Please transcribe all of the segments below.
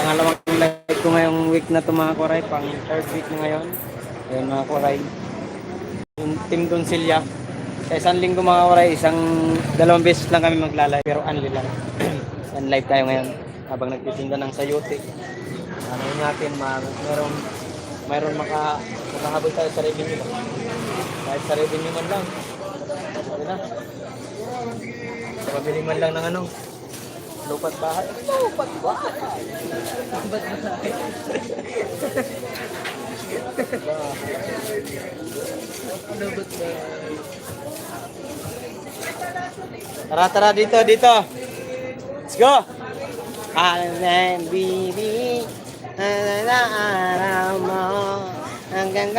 Pangalawang live ko ngayong week na ito mga kuray. Pang third week na ngayon. Ayun mga kuray. Yung Team Donsilya. Sa isang linggo mga kuray, dalawang beses lang kami maglalay. Pero only lang. Yan live tayo ngayon. Habang nagtitinda ng sayote. Ano natin, mayroon makahabol tayo sa revenue ba? Kahit sa revenue man lang. Okay na. Pabili man lang ng ano. Lupat bahay. Lupat bahay. Lupat bahay. Lupat bahay. Tara, dito. Let's go. Alan Bibi. Araw mo. Hanggang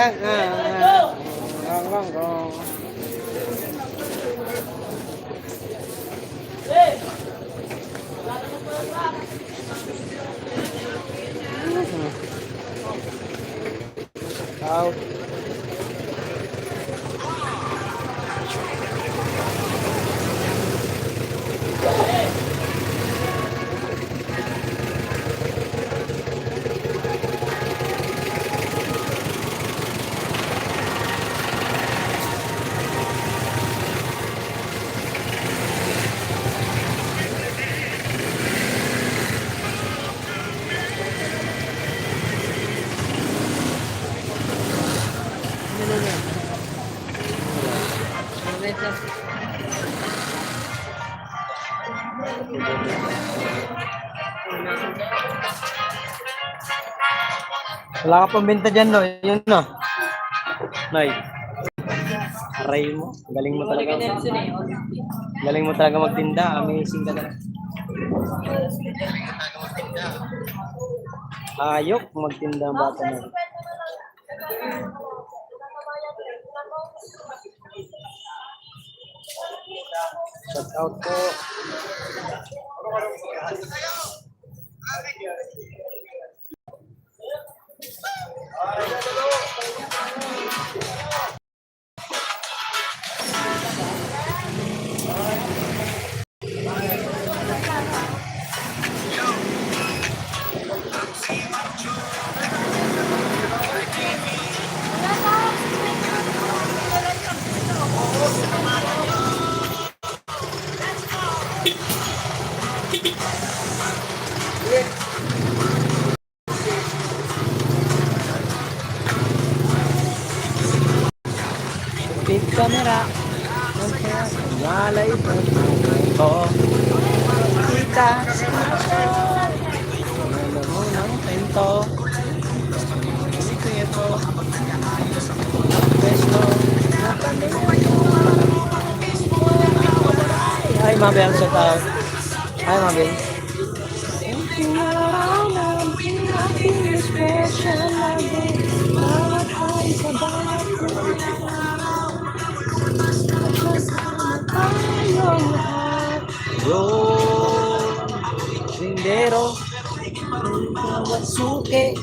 out. Wala ka pang benta dyan, no? Yun, no? Nay. Aray mo. Galing mo talaga. Galing mo talaga magtinda. Amazing ka talaga. Ayok magtinda ang bata na. Shout out po. Big camera. Malay ito. Kita. Ano mo ng tento. Ito ito. Peso. Hi, Mabel. Shout out. Hi, Mabel. Sindero Suke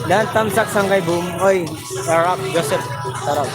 dan tamsak sangkay boom. Oy, Sarap Joseph. Sarap.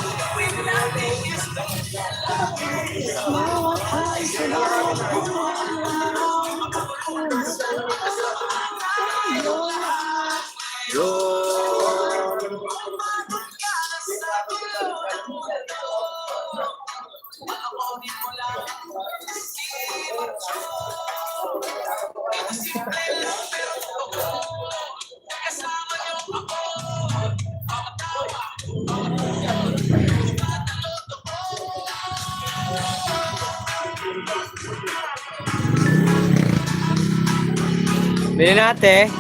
Bili natin.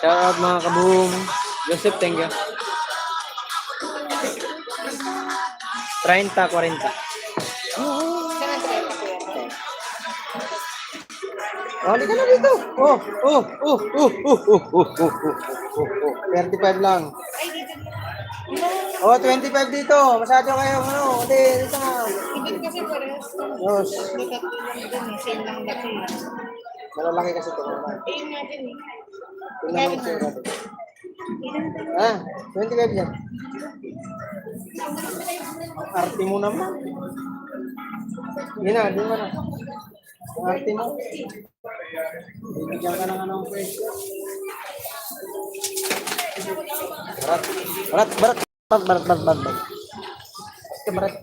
Shout out mga kaboom. Joseph, thank you. 30, 40. Halika na dito. Oh, oh, oh, oh, oh, oh, oh, oh, oh, oh. 35 lang. Oh, 25 dito. Masyado kayo, ano. Hindi, dito nga. Ibig kasi parehas to. Yes. Matatlo lang din eh. Same lang laki. Malalaki kasi ito naman. Eh, yun natin eh. Tingnan mo siya. Ah, 25 yan. Ang arte mo naman. Yun na, di mo na. Ang arte mo. Bibigyan ka ng anong presyo. Barat. Barat, barat. Barat, barat, barat, barat. Barat, barat.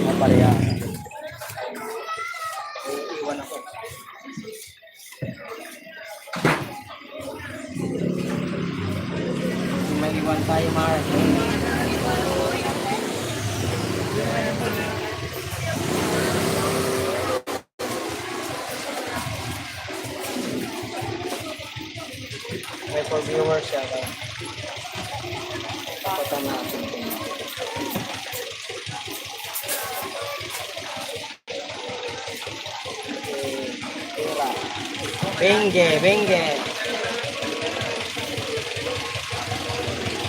Mga pareha. Iwan ako. May iwan tayo, Mar. May for viewers siya. Patan natin. Benge, benge.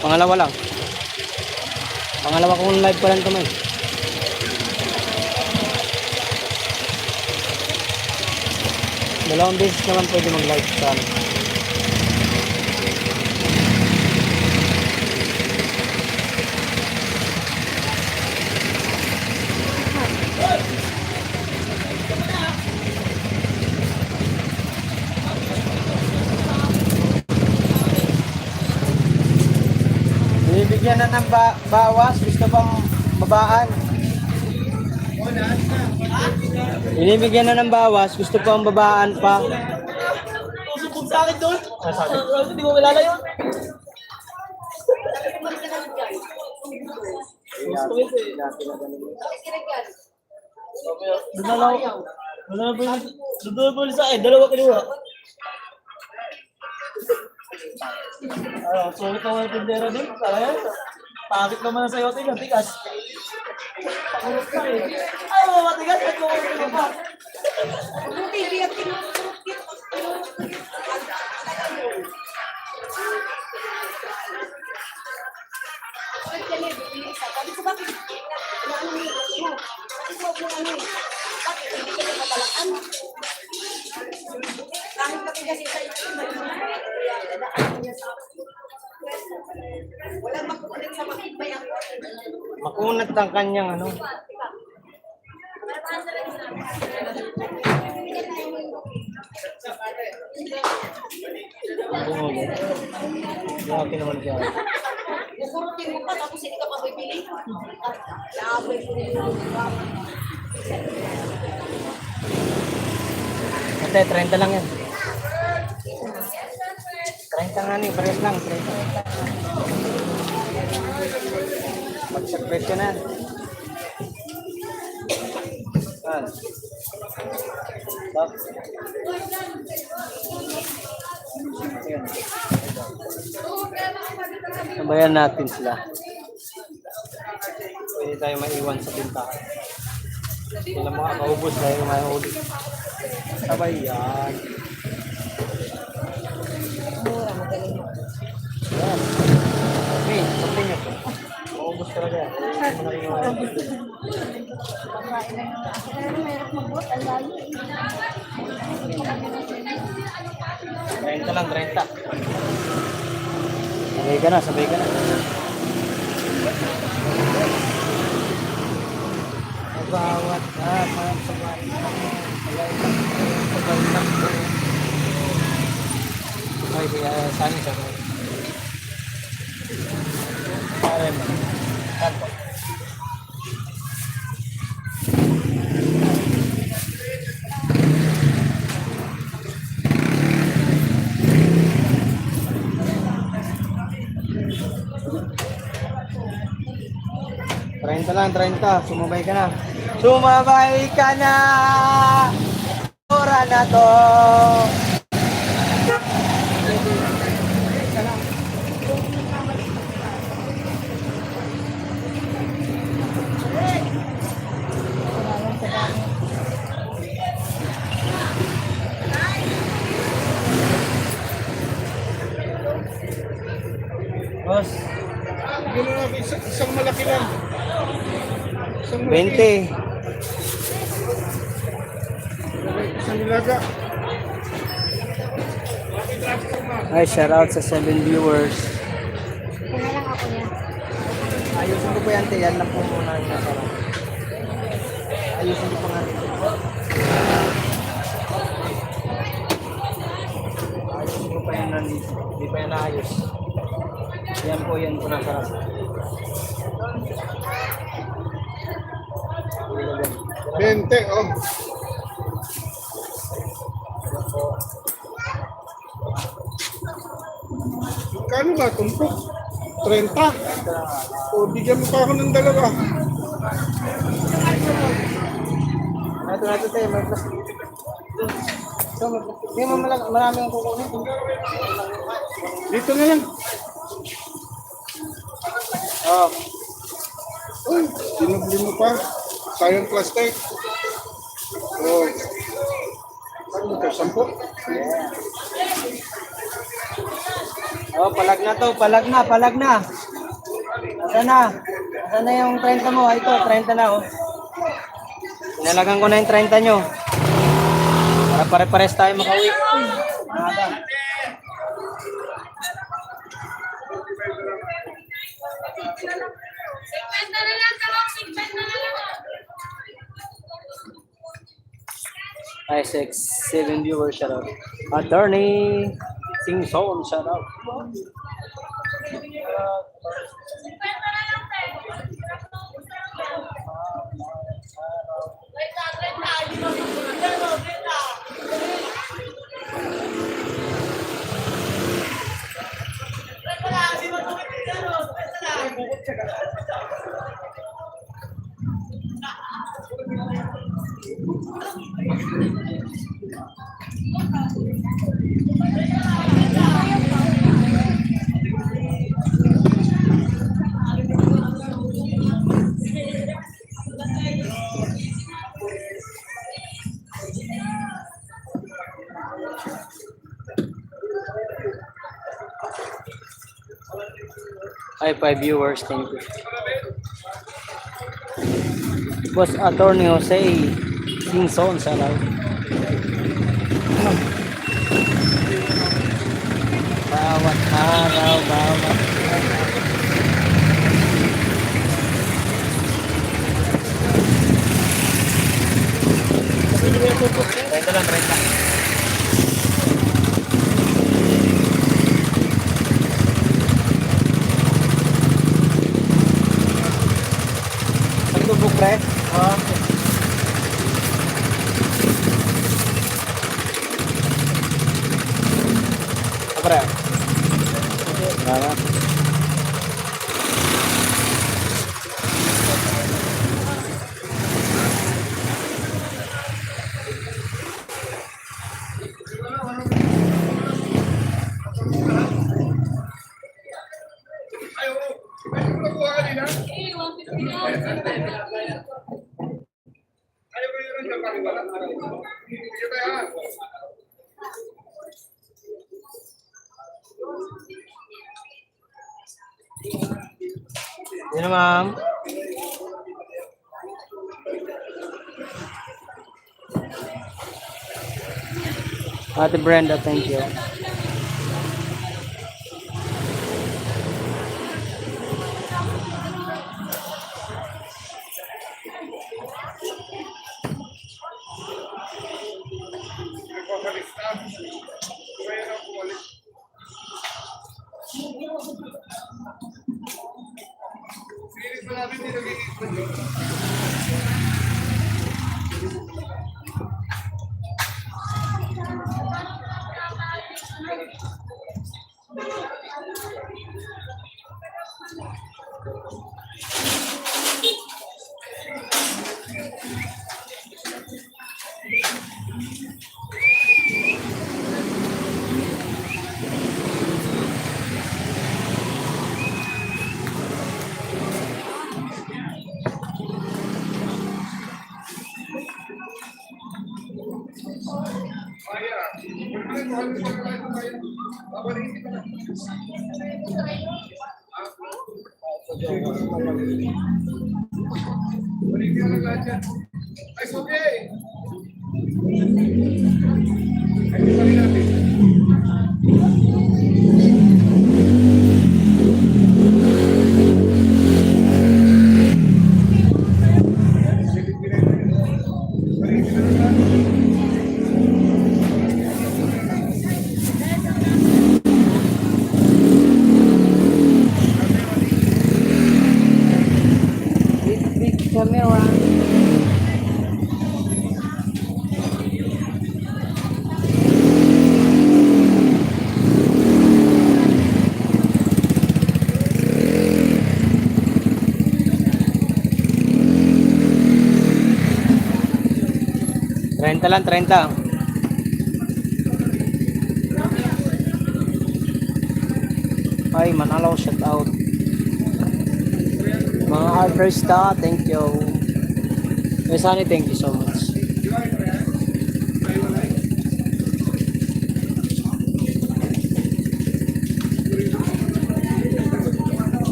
Pangalawa lang. Pangalawa kong live pa lang ito, man. Dalawang beses naman pwede mag-live sa amin. Bibigyan na ng bawas, gusto bang babaan? Binibigyan na ng bawas, gusto pang babaan pa. Usupog sa akin doon. Hindi mo kilala yun. Doon na po sa akin, dalawa kinuha. Sulit na mga tindera din. Pangit naman sa iyo, tingnan, tigas. Ay, mga matigas, at kukulit pa. Makunat ang kanyang ano. Grabe naman siya. Kukurutin mo pa, tapos hindi ka pa bibili. Labi ko rin. Ate, 30 lang yan. 30 nga ni, pares lang. 30. Mag-secret ka na. Saan? Stop. Ayan. Sabayan natin sila. Pwede tayo maiwan sa pintahan. Sila mga kaubos dahil may uli. Sabay yan. Mura, magaling mo. Yan. Okay, sabihin nyo. Maubos talaga yan. Hindi mo na rin iwan. Mahirap magbot, ang layo. 30 lang, 30. Sabay ka na, sabay ka na. Bawat dapat sabay lang. Sabay lang. Sabay kaya saan siya? Pare mo. Kanto. 30 lang, 30. Sumabay ka na. Sumabay ka na! Ora na to! Boss, Bigyan mo natin isang malaki lang. Isang 20. Isang nilaga. Ay, shout out sa 7 viewers. Kaya lang ako niya. Ayusin ko po yan, te. Yan lang po muna yung nasa lang. Ayusin ko pa nga rin. Ayusin ko pa yan nandito. Hindi pa yan naayos. Yan po nasa lang. 20, oh. Kano ba? Tumpok? 30? O, bigyan mo pa ako ng dalawa. Ito, te. May plastic. So, hindi mo marami ang kukunin. Dito na lang. Oh. Uy, sinubli mo pa. Sayang plastic. Oh. Ano ito? 10? Oh, palag na to. Palag na. Asan na yung 30 mo? Ito, 30 na, oh. Inalagan ko na yung 30 nyo. Para pare-pares tayo makauwi. Nada. Ay, 7 viewers, shout out. Attorney Sing Son, shout out. Ay, 5 viewers, thank you. Boss Attorney Jose Singson, shout out. Bawat araw, bawat Renta lang, renta. Pagtubog, pre? Oo. Pre? Salamat. Yan, ma'am. Ate Brenda, thank you. It's okay. 30 lang, 30. Ay, Manalaw, shout out. Mga artista, thank you. Sunny, thank you so much.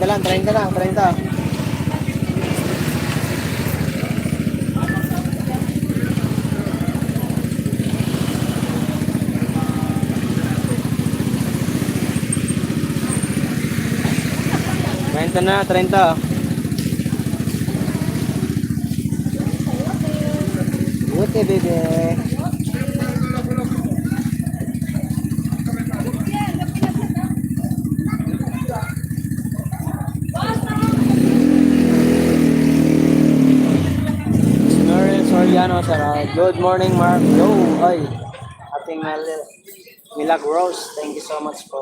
Lang, 30 lang, 30. Trenta na, 30. Okay, baby. Soriano, sir. Good morning, Mark. Yo, ay. Ating Milagros. Thank you so much po.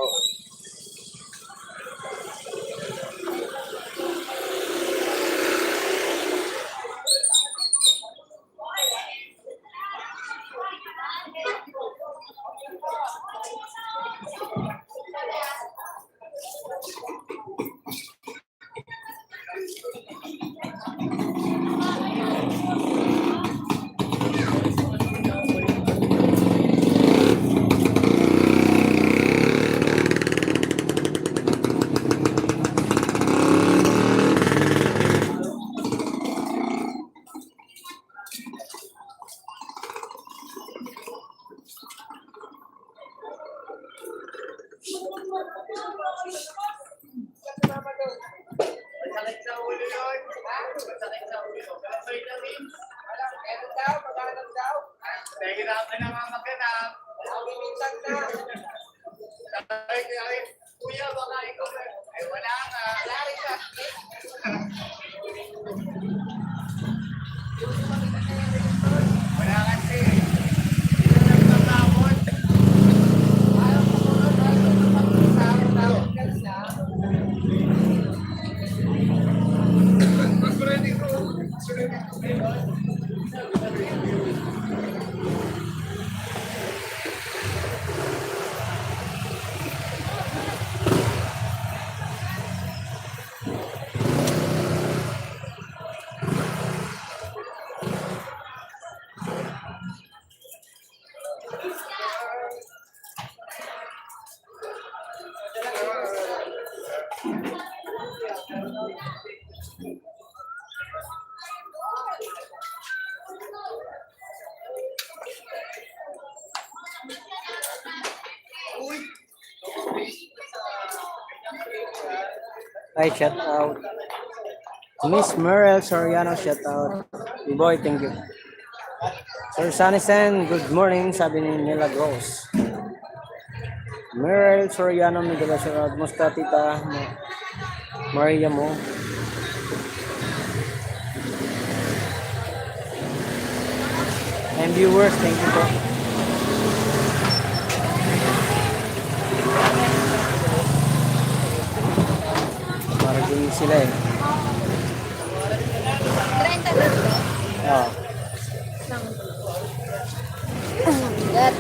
Nahihirapan na mga maganap. Minsan na. Kuya, baka ikaw na. Ay, wala ka. Wala rin ka. Wala kasi. Hindi na nagtatapon. Ayaw ko muna. Ayaw ko magpapatawag ka siya. Ready ko. Hi, shout out. Miss Merel Soriano, shout out. Boy, thank you. Sir Sunny Sen, good morning, sabi ni Milagros. Merel Soriano, Miguel, shout out. Musta tita Maria mo? And viewers, thank you po. Parating sila eh. 30 na ito. Oo. That.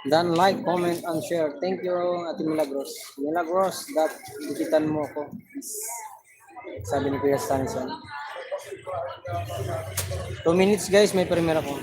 Dan like, comment, and share. Thank you, Ate Milagros. Milagros, dikitan mo ko. Sabi ni Kuya Stanison. 2 minutes guys, may premiere ako.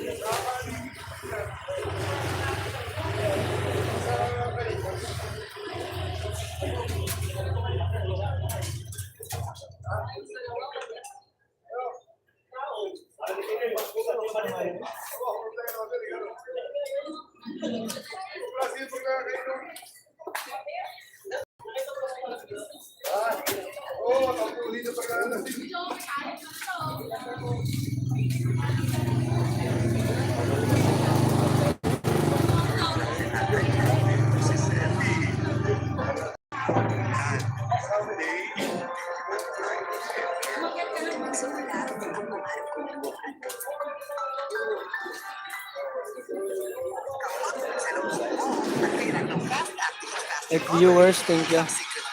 Viewers, thank you.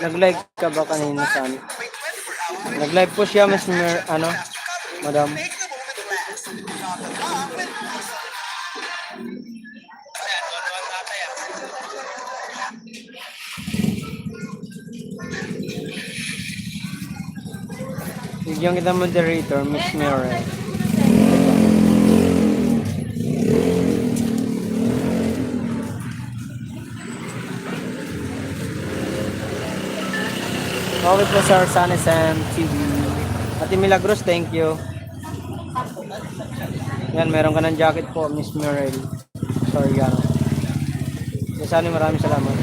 Nag-live ka ba kanina sa amin? Nag-live po siya, Miss Madam. Bigyan kita moderator, Miss Mire. Okay po, Sir Sunny Sam TV. Ate Milagros, thank you. Yan, meron ka ng jacket po, Miss Mirel. Sorry, gano'n. Sunny, maraming salamat.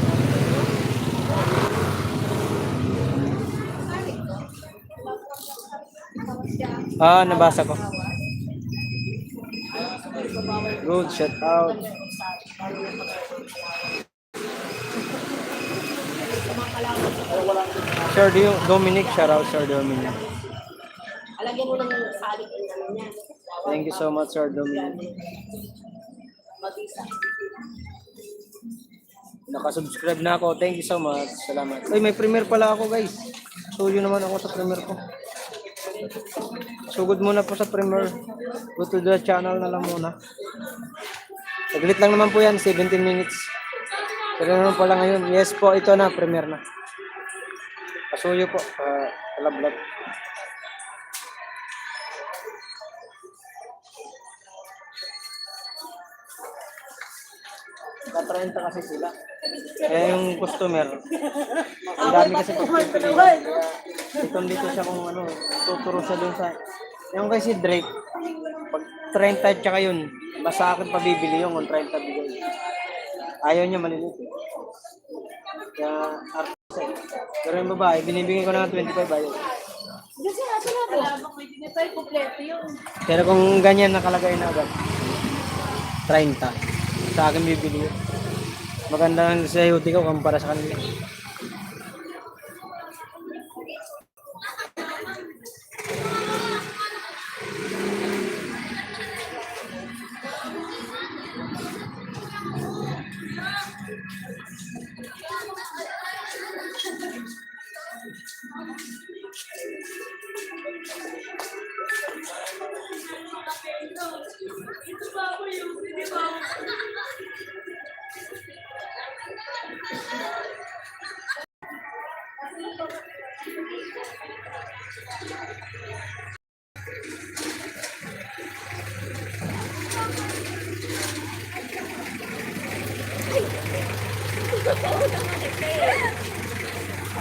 Nabasa ko. Good, shout out. Sir Dominic, shout out Sir Dominic. Alagyan mo ng salik yung ano niya. Thank you so much, Sir Dominic. Mag-isa. Nakasubscribe na ako. Thank you so much. Salamat. Uy, may premiere pala ako, guys. Suyo naman ako sa premiere ko. Sugod muna po sa premiere. Go to the channel na lang muna. Saglit lang naman po yan, 17 minutes. Pero naman pala ngayon. Yes po, ito na, premiere na. Pasuyo po, lablab. Na-30 kasi sila. Kaya yung customer, ang dami kasi pagpipilihan. Kaya dito siya kung ano, tuturo siya dun sa... Yung kasi Drake, pag 30 tsaka yun, basta akin pabibili yung 30 bigay. Ayaw niya maliliit. Kaya, artist eh. Pero yung babae, binibigay ko na 25 ayaw. Kasi natin na ito. May dinitay kompleto yun. Pero kung ganyan nakalagay na agad, 30. Sa akin bibili. Maganda lang sa hoodie ko kumpara sa kanila.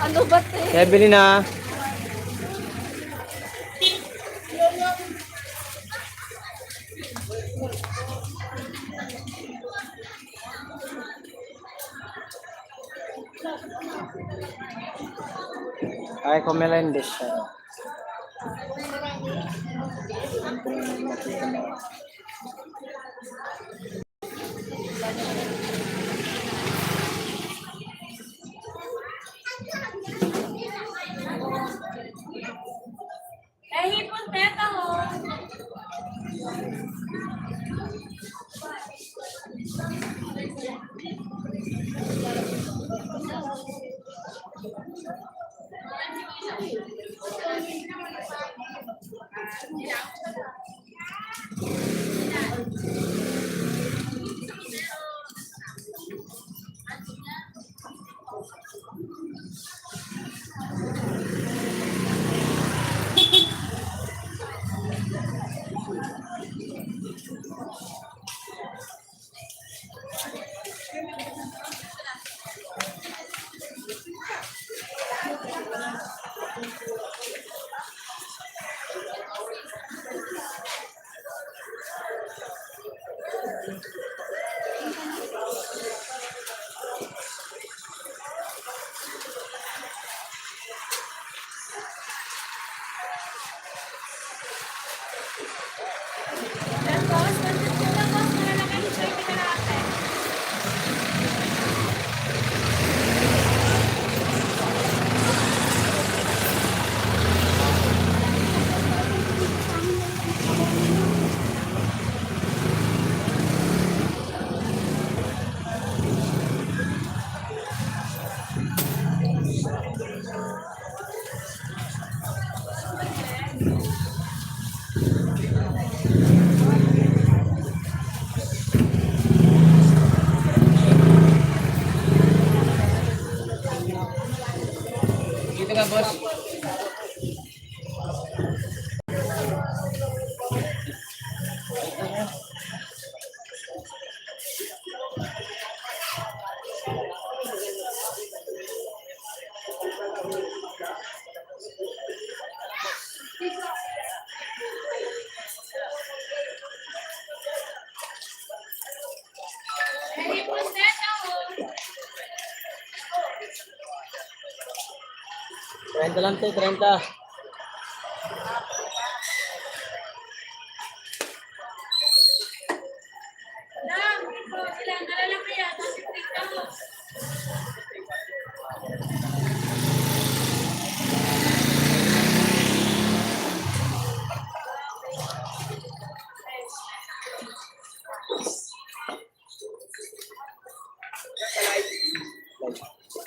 Ano ba ito? Kaya bili na. Ay, kung Melendez siya. Eh, hipon teta mo. Dito ka, boss. Trenta lang, 30.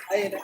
Ayun.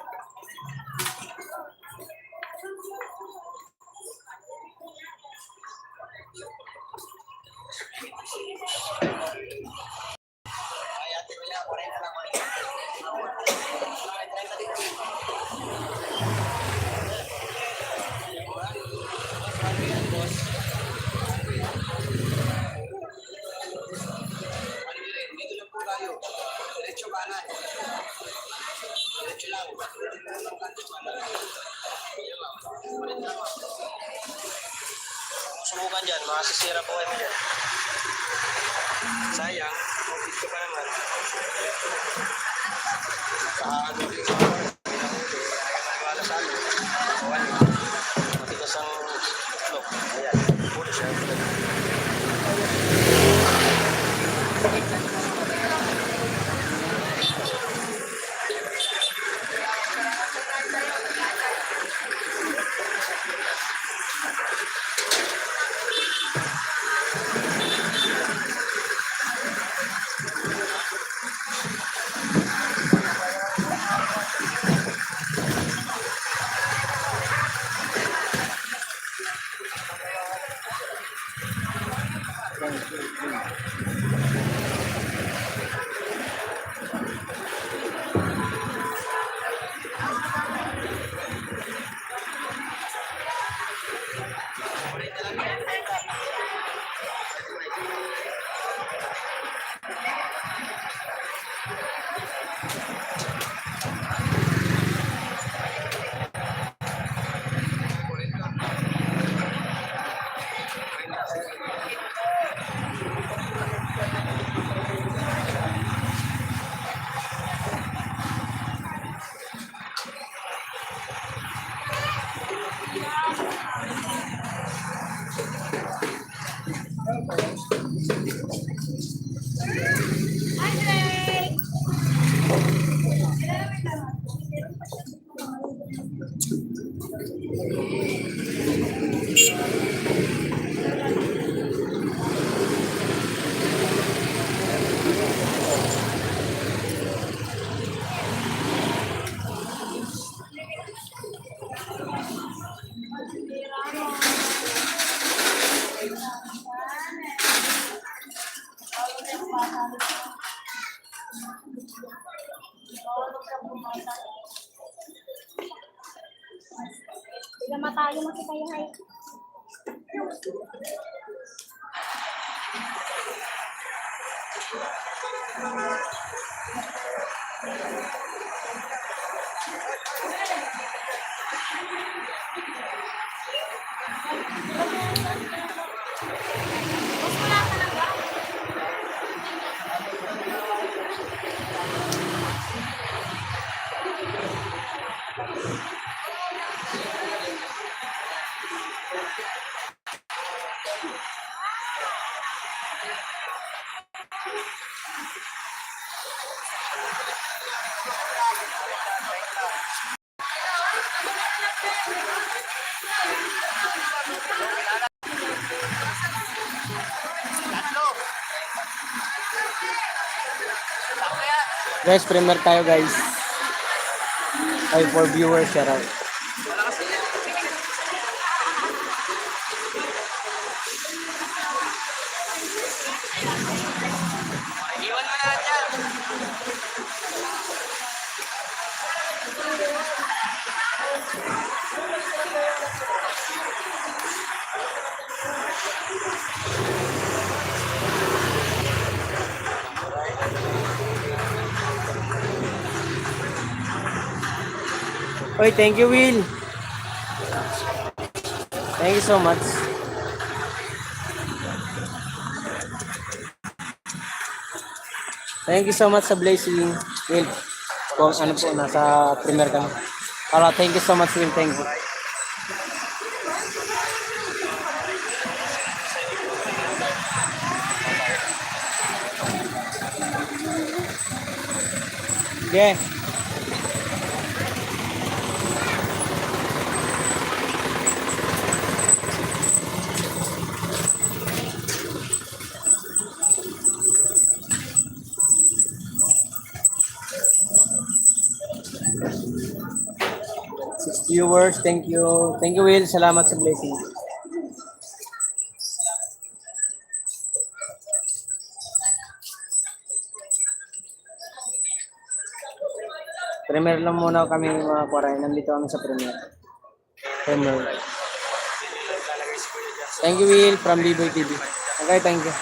Subukan dyan, makasisira po kami dyan. Sayang, dito pa naman. Saka ano dito, pinahuli, ay maniwala sa ano. Kawan, matigas ang itlog. Ayan, huli siya. Bila matayo mo si kayo hay. Mas wala ka lang ba? Guys, premier tayo guys. Ay, for viewers, shout out. Oy, thank you, Will. Thank you so much. Thank you so much sa blessing, Will. Kung ano po, nasa premier kami. Thank you so much, Will. Thank you. Yeah. Six viewers, thank you. Thank you, Will. Salamat sa blessing. Premier lang muna kami mga kwaray. Nandito kami sa premier. Premier. Thank you, Will, from B-Boy TV. Okay, thank you.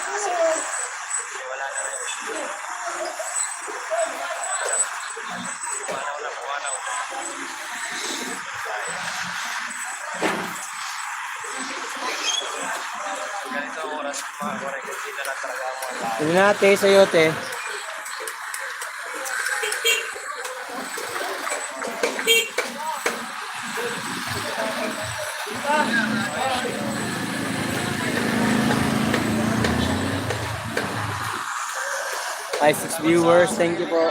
Tignan natin sa yote. Hi, 6 viewers. Thank you po.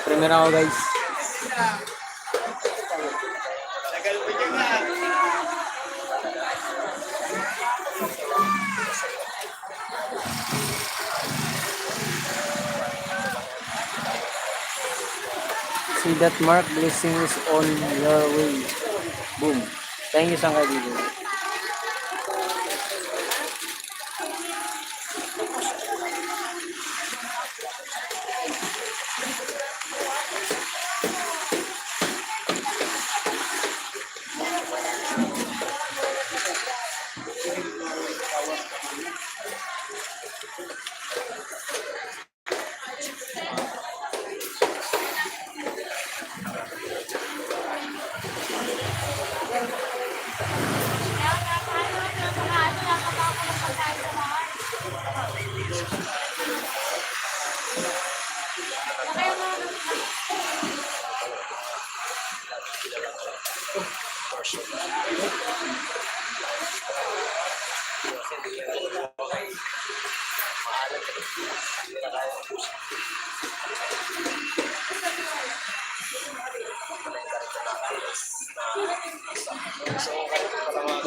Premier ako, guys. See that mark, blessing is on your way. Boom. Thank you sa kaibigan.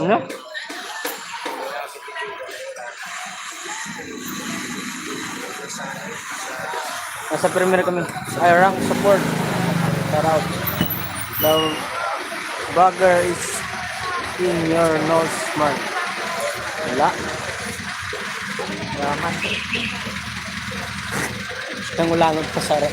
Ano? Nasa premier kami. I rank support. Shout out. The bagger is in your nose smart. Wala. Raman. Nangulangot pa sa rin.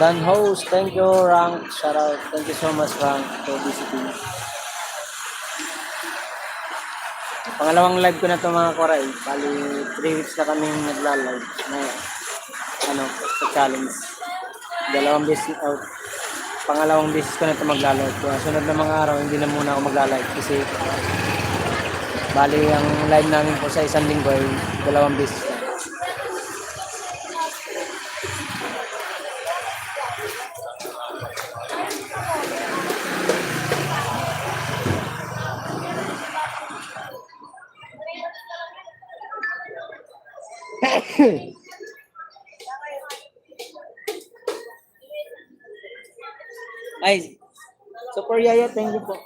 Dan host, thank you, Rank. Shout out. Thank you so much, Rank, for visiting. Pangalawang live ko na to mga koray. Bali, 3 weeks na kaming nagla-live na sa challenge. Dalawang beses out. Pangalawang beses ko na to magla-live. Kaya sunod na mga araw, hindi na muna ako magla-live kasi bali, ang live namin po sa isang linggo ay dalawang beses na. Ay, Super Yaya, thank you po.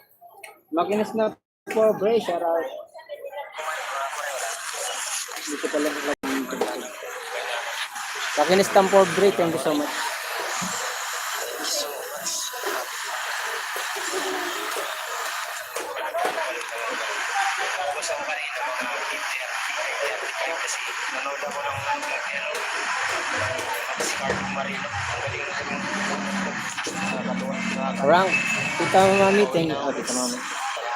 Makinis na po, Bray, shout out. Dito pala naglagay. Makinis na po, Bray, thank you so much. Kasi nanood ako ng si Carlo Marino. Ang galing na Rank, Tita Mami, thank you. Tita Mami.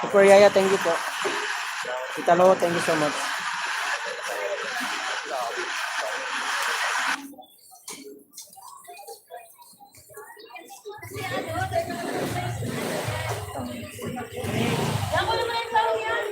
Super Yaya, thank you po. Tita Lo, thank you so much. Yan ko naman yung tao yan.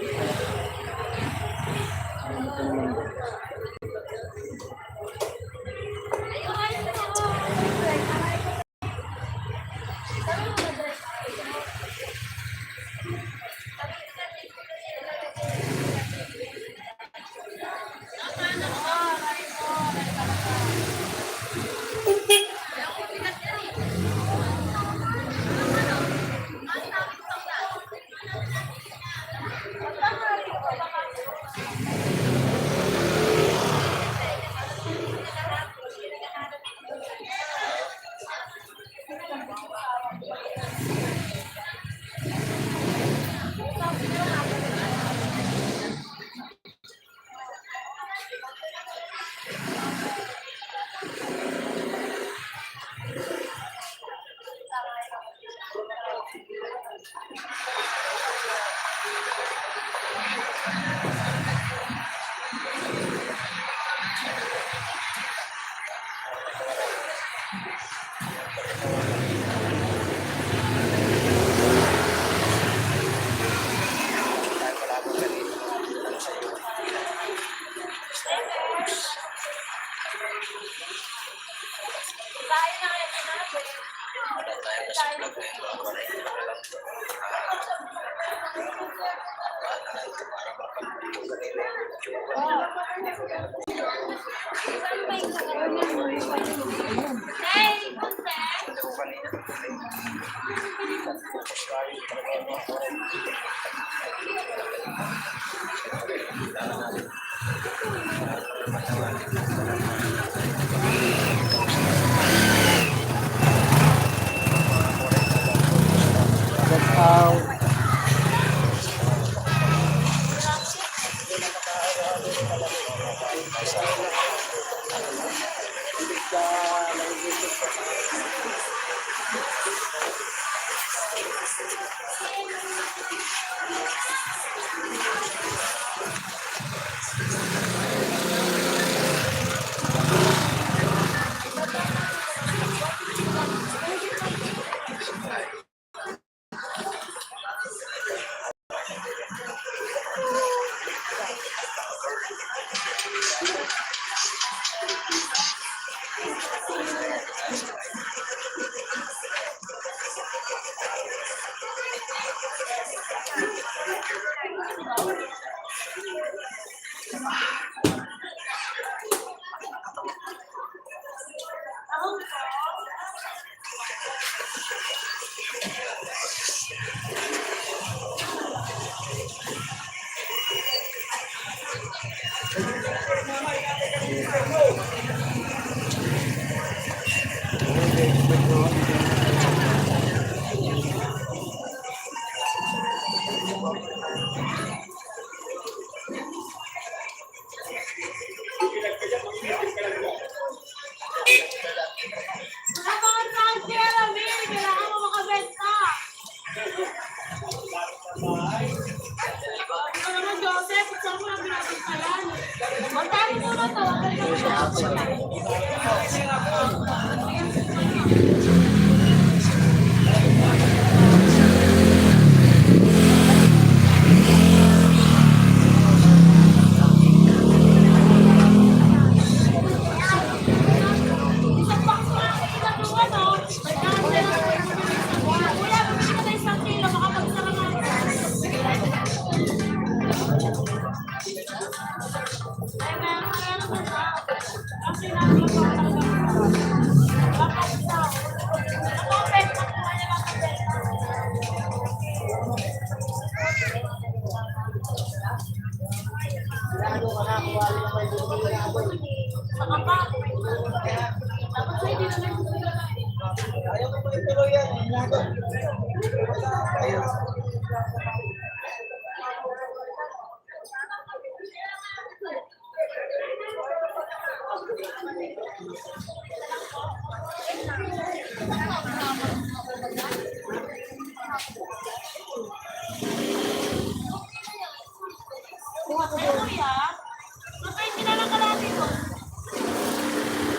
That's how.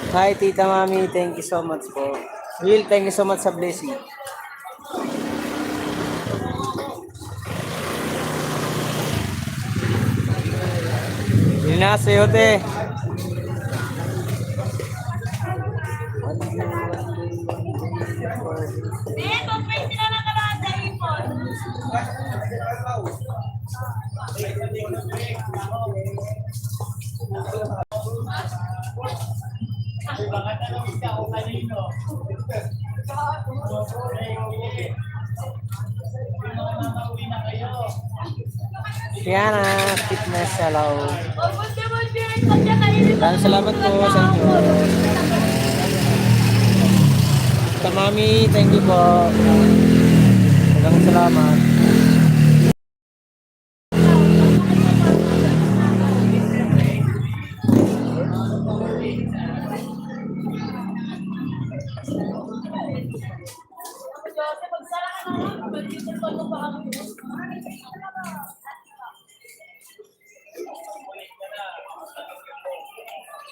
Hi, Tita Mami. Thank you so much po. Will, thank you so much sa blessing. Hindi na sa'yo, te. Yana, fitness, hello. Maraming salamat po sa inyo. Tita Mami, thank you po. Maraming salamat.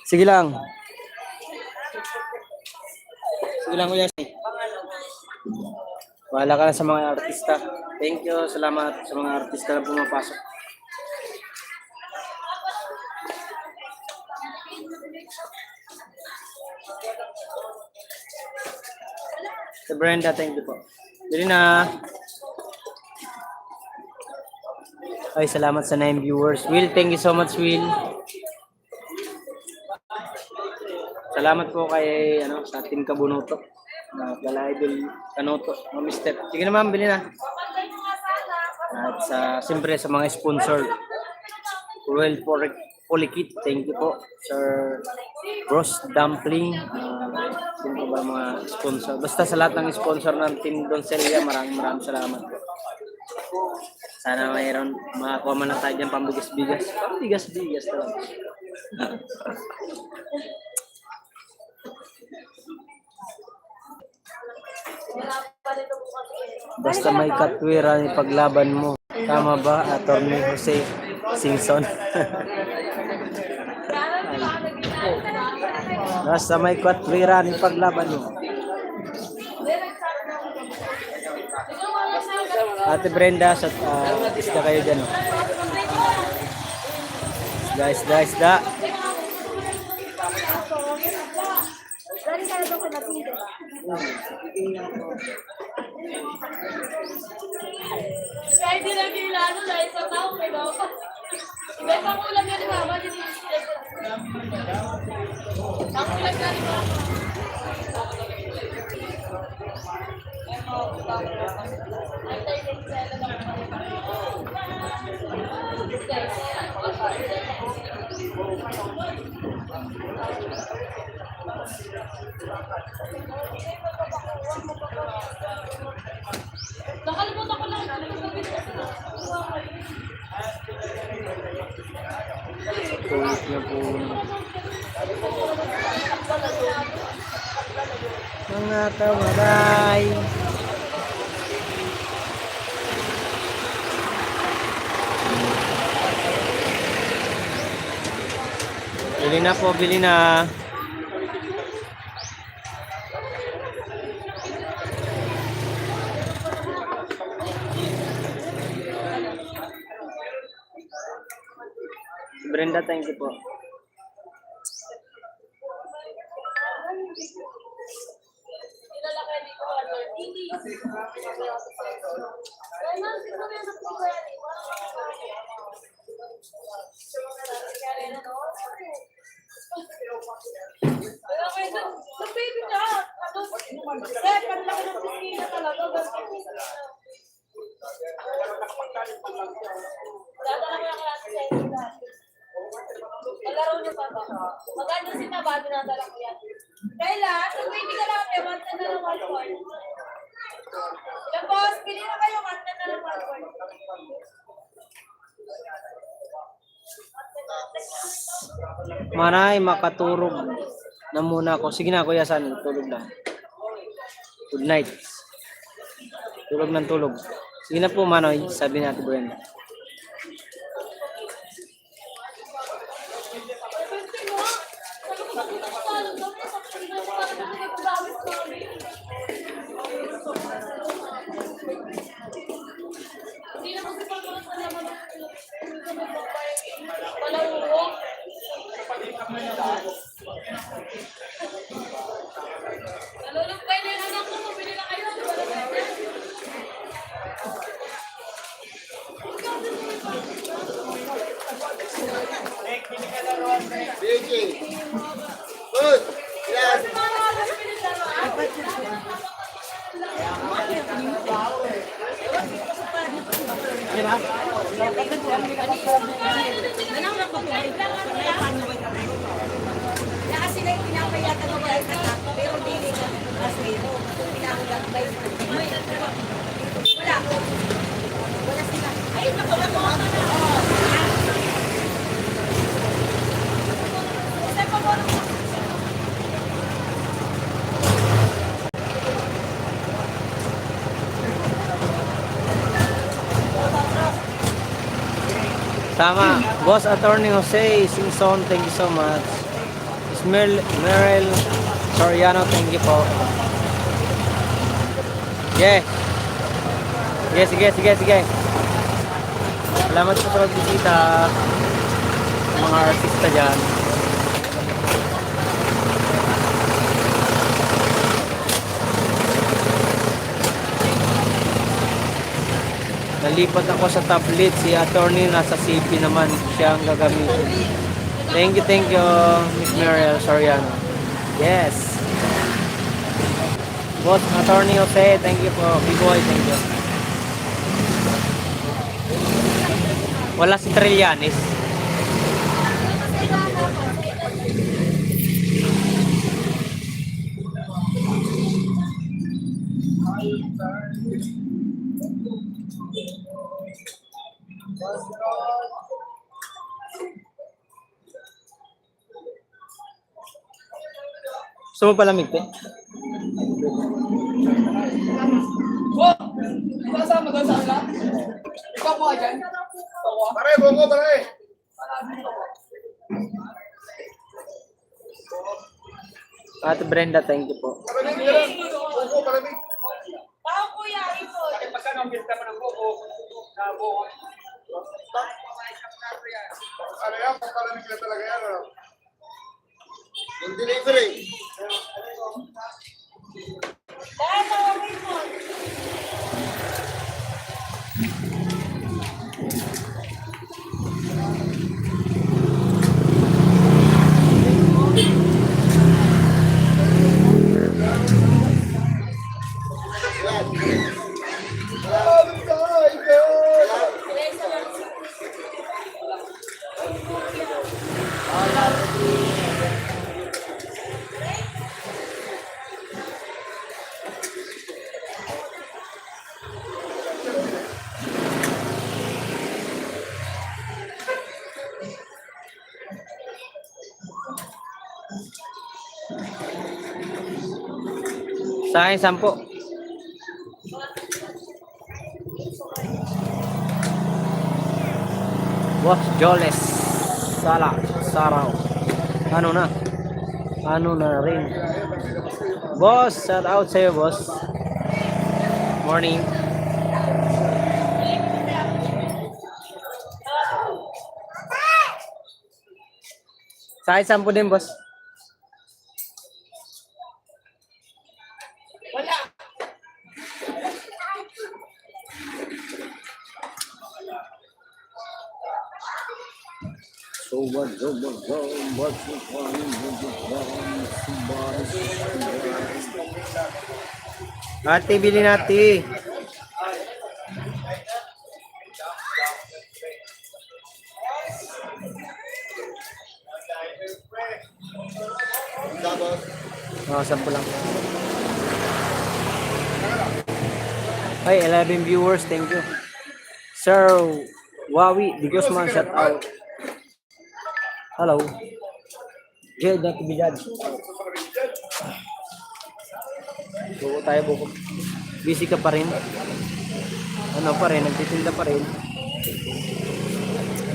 Sige lang. Sige lang, kuya. Bahala ka na sa mga artista. Thank you. Salamat sa mga artista na pumapasok. Sa Brenda, thank you po. Dili na. Ay, salamat sa 9 viewers. Will, thank you so much, Will. Salamat po kay sa Team Kabunoto. Gala Idol Kanoto, Mami Step. Sige na ma'am, bili na. At siyempre sa mga sponsor. Royal Polikit, thank you po. Sir Ross Dumpling. Sino ba mga sponsor? Basta sa lahat ng sponsor ng Team Doncelia, maraming salamat po. Sana mayroon, makakuha man lang tayo dyan pambigas-bigas. Pambigas-bigas talaga. Basta may katwiran ipaglaban mo. Tama ba, Attorney Jose Singson? Basta may katwiran ipaglaban mo. Ate Brenda, isda kayo dyan. Oh. Isda. Kahit di lang kilala dahil sa tao, may bawa. Iba pang ulam yan ni Mama, hindi sila. Ang ulam yan ni Mama. Nakalimutan ko lang. Tulit na po. Mga tawaray. Bili Bili na po, bili na. Brenda, thank you po. Nilalaki dito, ano, hindi. Kaya na, siguro yan ang pagkain. Kaya kayo dun, sa baby niya, ano, sir, panlaki ng piscina talaga, dadala ko yung klase sa inyo dati. Maglaro niyo pa ba? Maganda si Taba, dinadala ko yan. Kayla, sa baby ka natin, 110 na lang 1 point. Ilang boss, pili na kayo, 110 na lang 1 point. Maray, makaturog na muna ako. Sige na, Kuya San, tulog na. Good night. Tulog ng tulog. Sige na po, Manoy, sabi natin Brenda. Hindi na kasi pagkakas na naman walang urong. Nalulog pa yun yung anak ko, mabili na kayo. DJ. Good. Yan. Kasi mga nakakas pinaglaruan. Na kasi na yung pinapayatan mo kahit anak, pero dili ka aswero. Pinakagakbay. Wala. Wala sila. Ay, nakuha mo ako na. Kasi pa mo naman. Tama. Boss Attorney Jose Simpson, thank you so much. Merel Soriano, thank you po. Yeah. Sige. Salamat po sa pagbisita. Mga artista dyan. Nalipat ako sa tablet. Si attorney nasa CP naman. Siya ang gagamitin. Thank you, Miss Mariel Soriano. Yes. Boss Attorney Jose, thank you po. B-Boy, thank you. Wala si Trillanes. Gusto mo palamig, te? Pare, bongo, pare. Ate Brenda, thank you po. Paramig ka lang. Bongo, paramig. Tao kuya, ito. Ano yan? Paramig na talaga yan. Ano? Yung delivery. Dahil tawagin mo. Sa akin, 10. Boss Joles Saraw. Ano na? Ano na rin? Boss, shout out sa'yo, boss. Morning. Sa akin, 10 din, boss. So Ate, bili natin. Oh, 10 lang. Ay, 11 viewers, thank you. Sir Wawi, di Guzman, shout out. Hello. Jade, not to be judged. Buko tayo, buko. Busy ka pa rin. Ano pa rin, nagtitinda pa rin.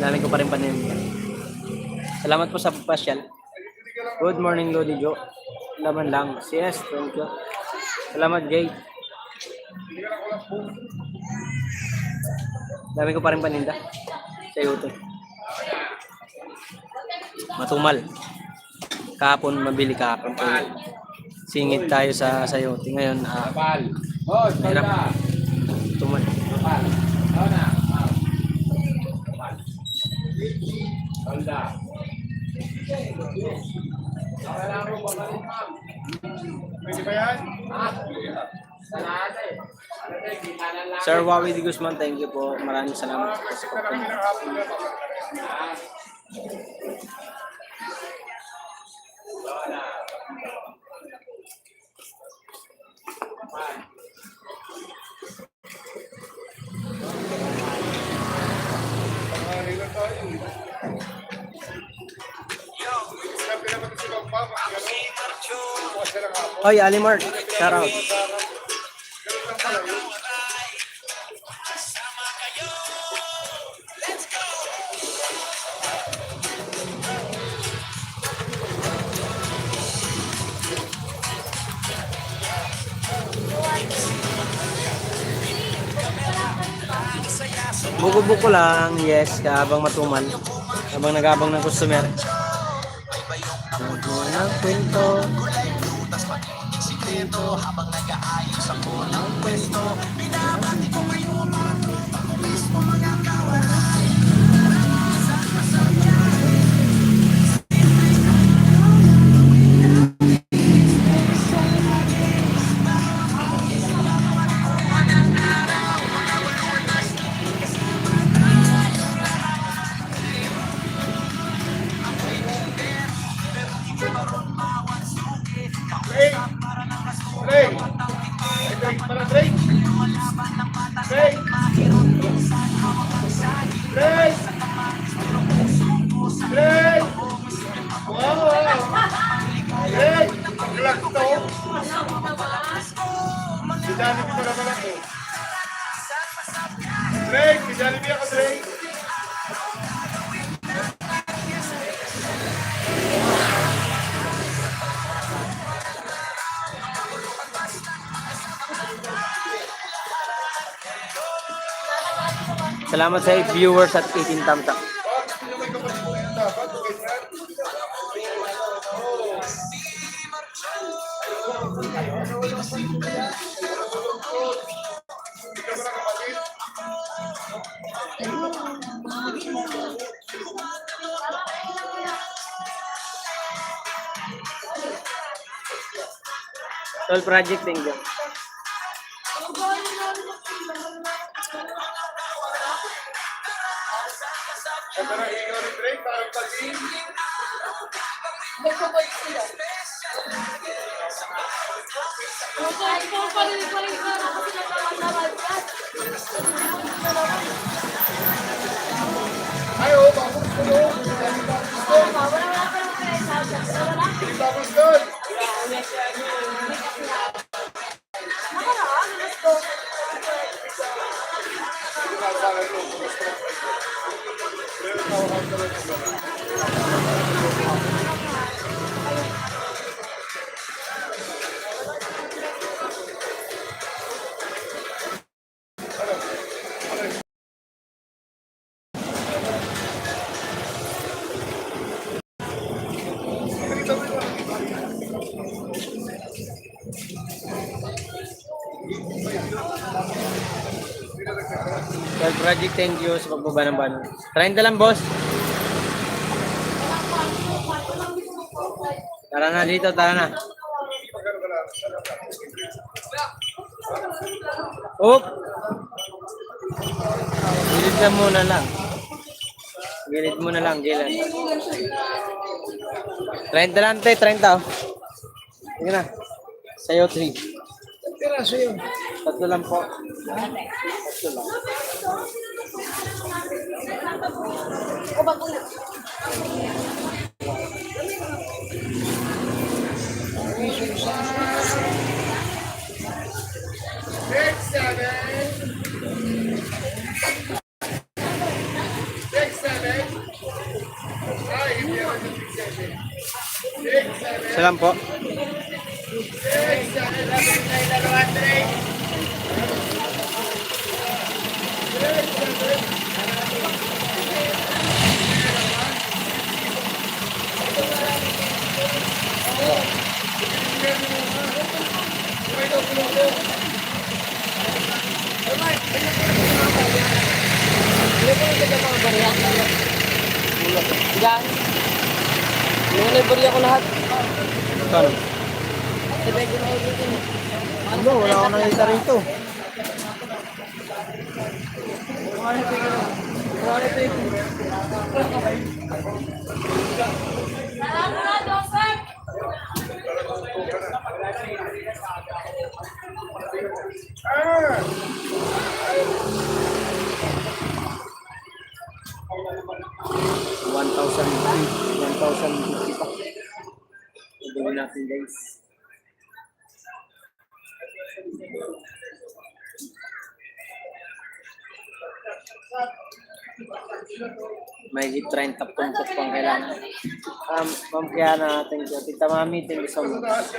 Dami ko pa rin paninda. Salamat po sa pasyal. Good morning, Lodi Jo. Laman lang. CS, thank you. Salamat, Jade. Dami ko pa rin paninda. Sa YouTube. Matumal. Kahapon, mabili kahapon. Singit tayo sa sayote. Ngayon, hirap. Tumal. Pwede ba yan? Sir Wawi Di Guzman, thank you po. Maraming salamat sa support. Hoy, Alimar, shout out. Buko-buko lang, yes, habang matumal. Habang nagabang ng customer. Buko ng kwento. Habang nag-aayos ako ng kwento. Binabati ko ngayon mismo mga kawalan. Drake! Drake pala, Drake! Drake! Drake! Drake! Wow! Drake! Vlog to! Si Jollibee ko naman ako. Drake! Si Jollibee ako, Drake! Salamat sa viewers at 18 thumbs up. Soul Project, thank you. Tara, ikaw ni Drake, parang pati. Nagpapag sila. Ikaw pa rin na kasi nagpapag Ay, oo, bakit ko no? Wala ka lang kaya sa wala. Hindi tapos doon. Nakaraan, let's go. Project thank you sa pagbaba ng banner. 30 lang, boss. Tara na dito, tara na. Oop! Gilid na muna lang. Gilid muna lang, gilid. 30 lang, te, 30 oh. Sige na. Sa'yo, 3. Piraso yun. 3 lang po. 3 lang. O bago na. Isa lang po. Yan. Yung libre ako lahat. Kano? Sabay ko na ulitin. Ano, wala akong nakita rito. Alam mo na, Joseph! $1,050 pa. Gawin natin, guys. May hit 30 puntos pang kailangan. Ma'am Kiana, thank you. Tita Mami, thank you so much.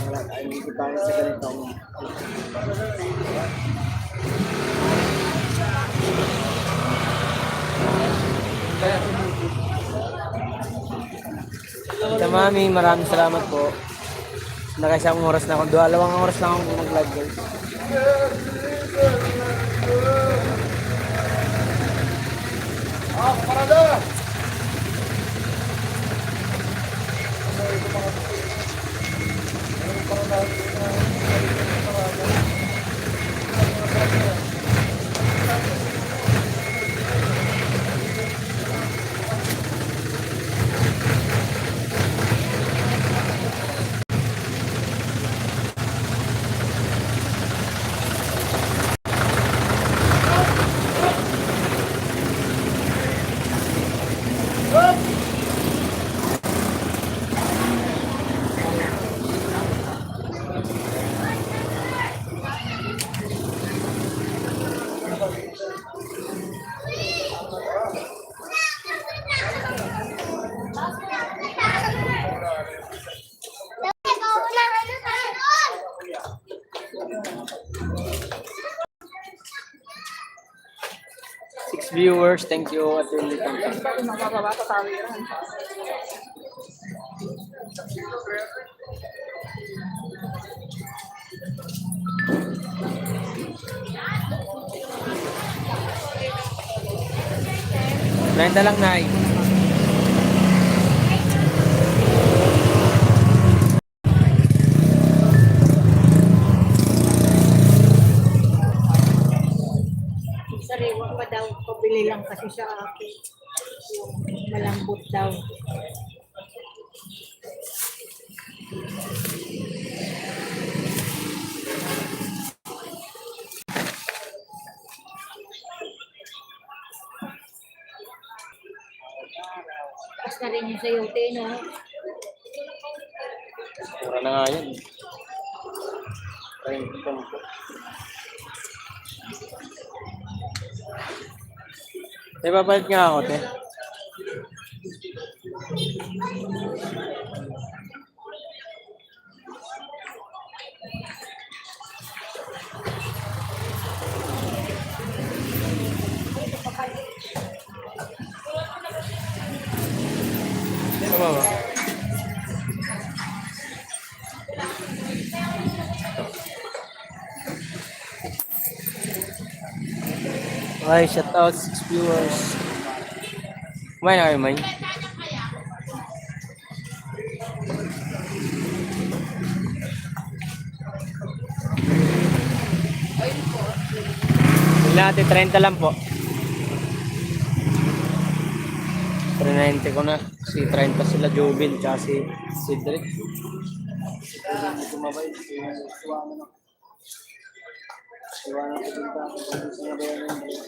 Wala tayong hindi tayo sa ganito. Tita Mami, maraming salamat po. Nakasiyang oras na ako. 2 oras lang ako mag-live, guys. Parada! Viewers, thank you. Attorney. Renta lang, Nay. Sariwa pa daw. Pabili lang kasi sa akin. Yung malambot daw. Tapos na rin yung sayote, no? Mura na nga yan. 30 po. Ipapalit nga ako, te. Ay, shout out 6 viewers. Kumain na kayo, May? Bili natin 30 lang po. 390 ko na. Si 30 sila Jobil, tsaka si Cedric. Hindi kumabay. Iwanan ako. Iwanan ko dito. Sa nabayaran nila.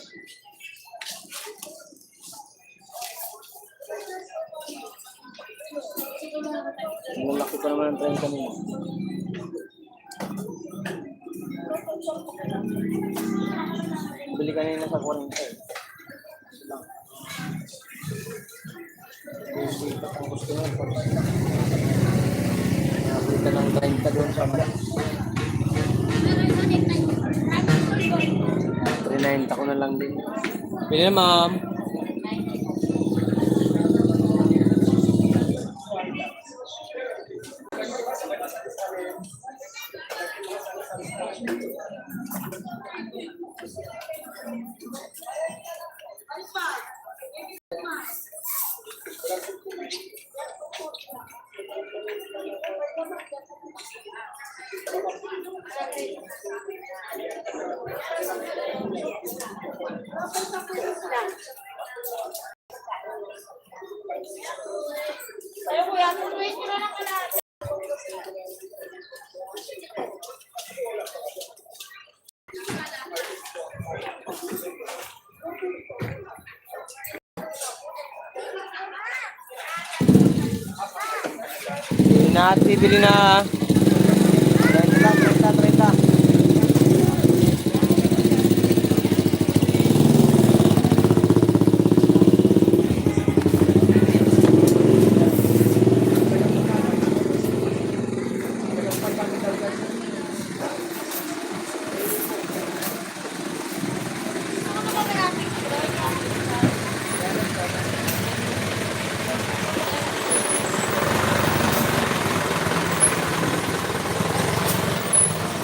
Ang laki pa naman ng 30 nila. Bili kanina sa 40 eh. Lang. Sikat ang gusto nyo. Nakabili ka ng 30 doon sa mga. 390 ko na lang din. Bili na, ma'am. Ayaw kuya, tutuin nyo na lang ka natin. Bili na ate, bili na. 30 lang, 30.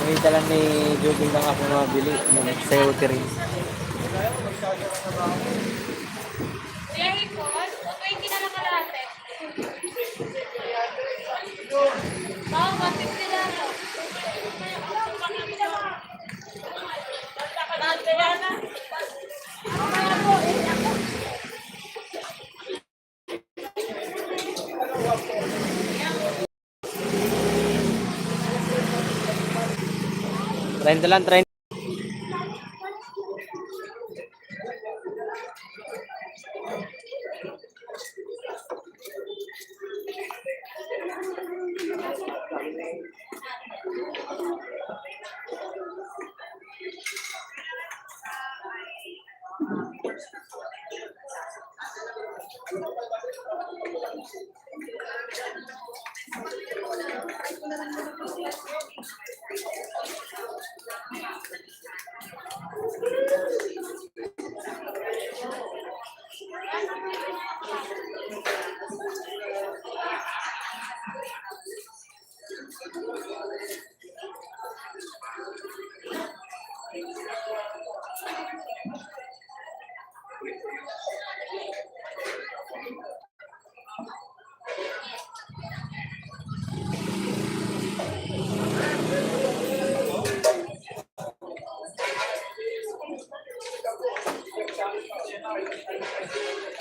Nakita lang ni Jobing lang ako mabili ng sayote rin. Kuya Hipon, 20 na lang ka natin. Oo, 150 lang. Kaya na. Kaya po, ako. 30 lang, 30.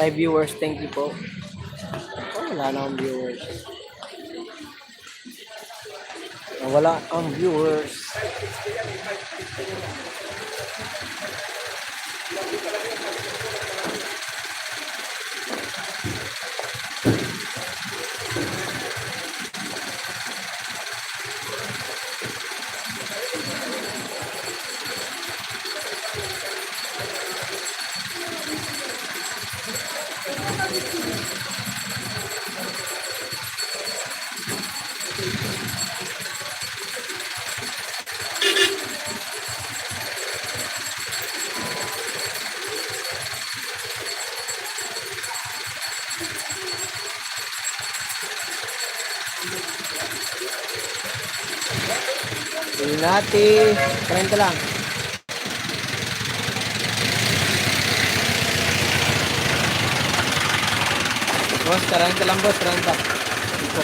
Hi viewers, thank you po. Oh, wala na akong viewers. Wala ang viewers. Bili natin. 30 lang. Boss, 30 lang boss, 30. Ito.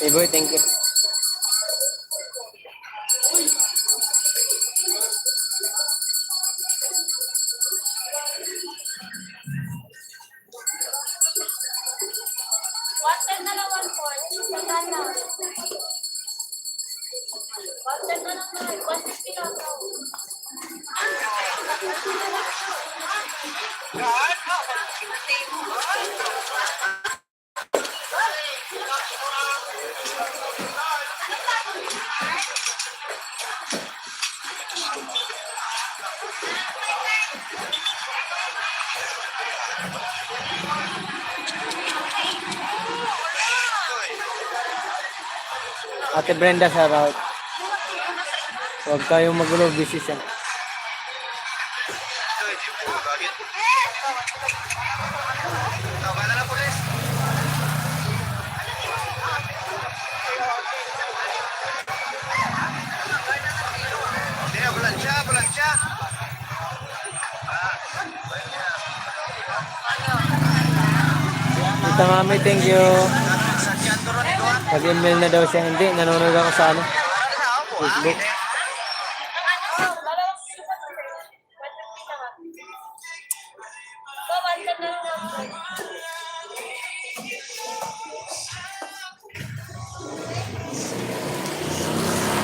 Hey boy, thank you. One ten na lang, 1 Tandaan na. 110 na lang, 150 lang. Ate Brenda, shout out. Huwag kayong magulo, busy siya. Tita Mami, thank you. Pag-email na daw siya, hindi. Nanonood ako sa ano? Facebook. So, 110 na lang.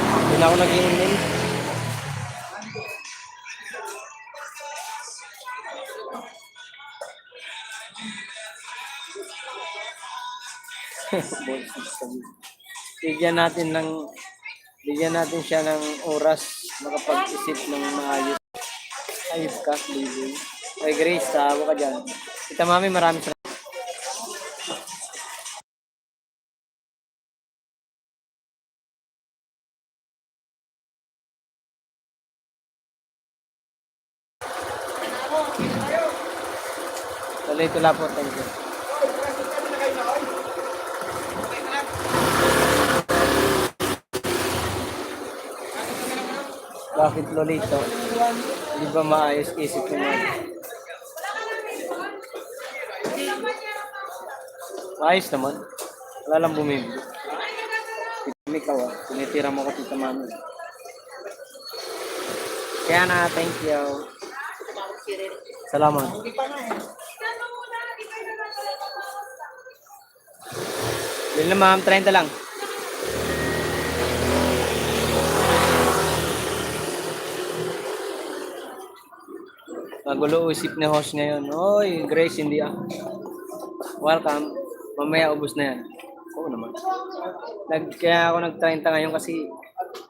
Hindi na ako nag-email. Bigyan natin siya ng oras makapag-isip ng maayos. Ayos ka, baby. Ay, Grace, tawa ka dyan. Tita Mami, maraming salamat. Tuloy-tula po, thank you. Bakit Lolito? Di ba maayos isip mo naman? Maayos naman. Wala lang bumibili. Ikaw tinitira mo ko Tita Mami. Kaya na, thank you. Salamat. Bili na ma'am, 30 lang. Magulo isip ni host ngayon. Oy, Grace, hindi ah. Welcome. Mamaya ubos na yan. Oo naman. Kaya ako nag-30 ngayon kasi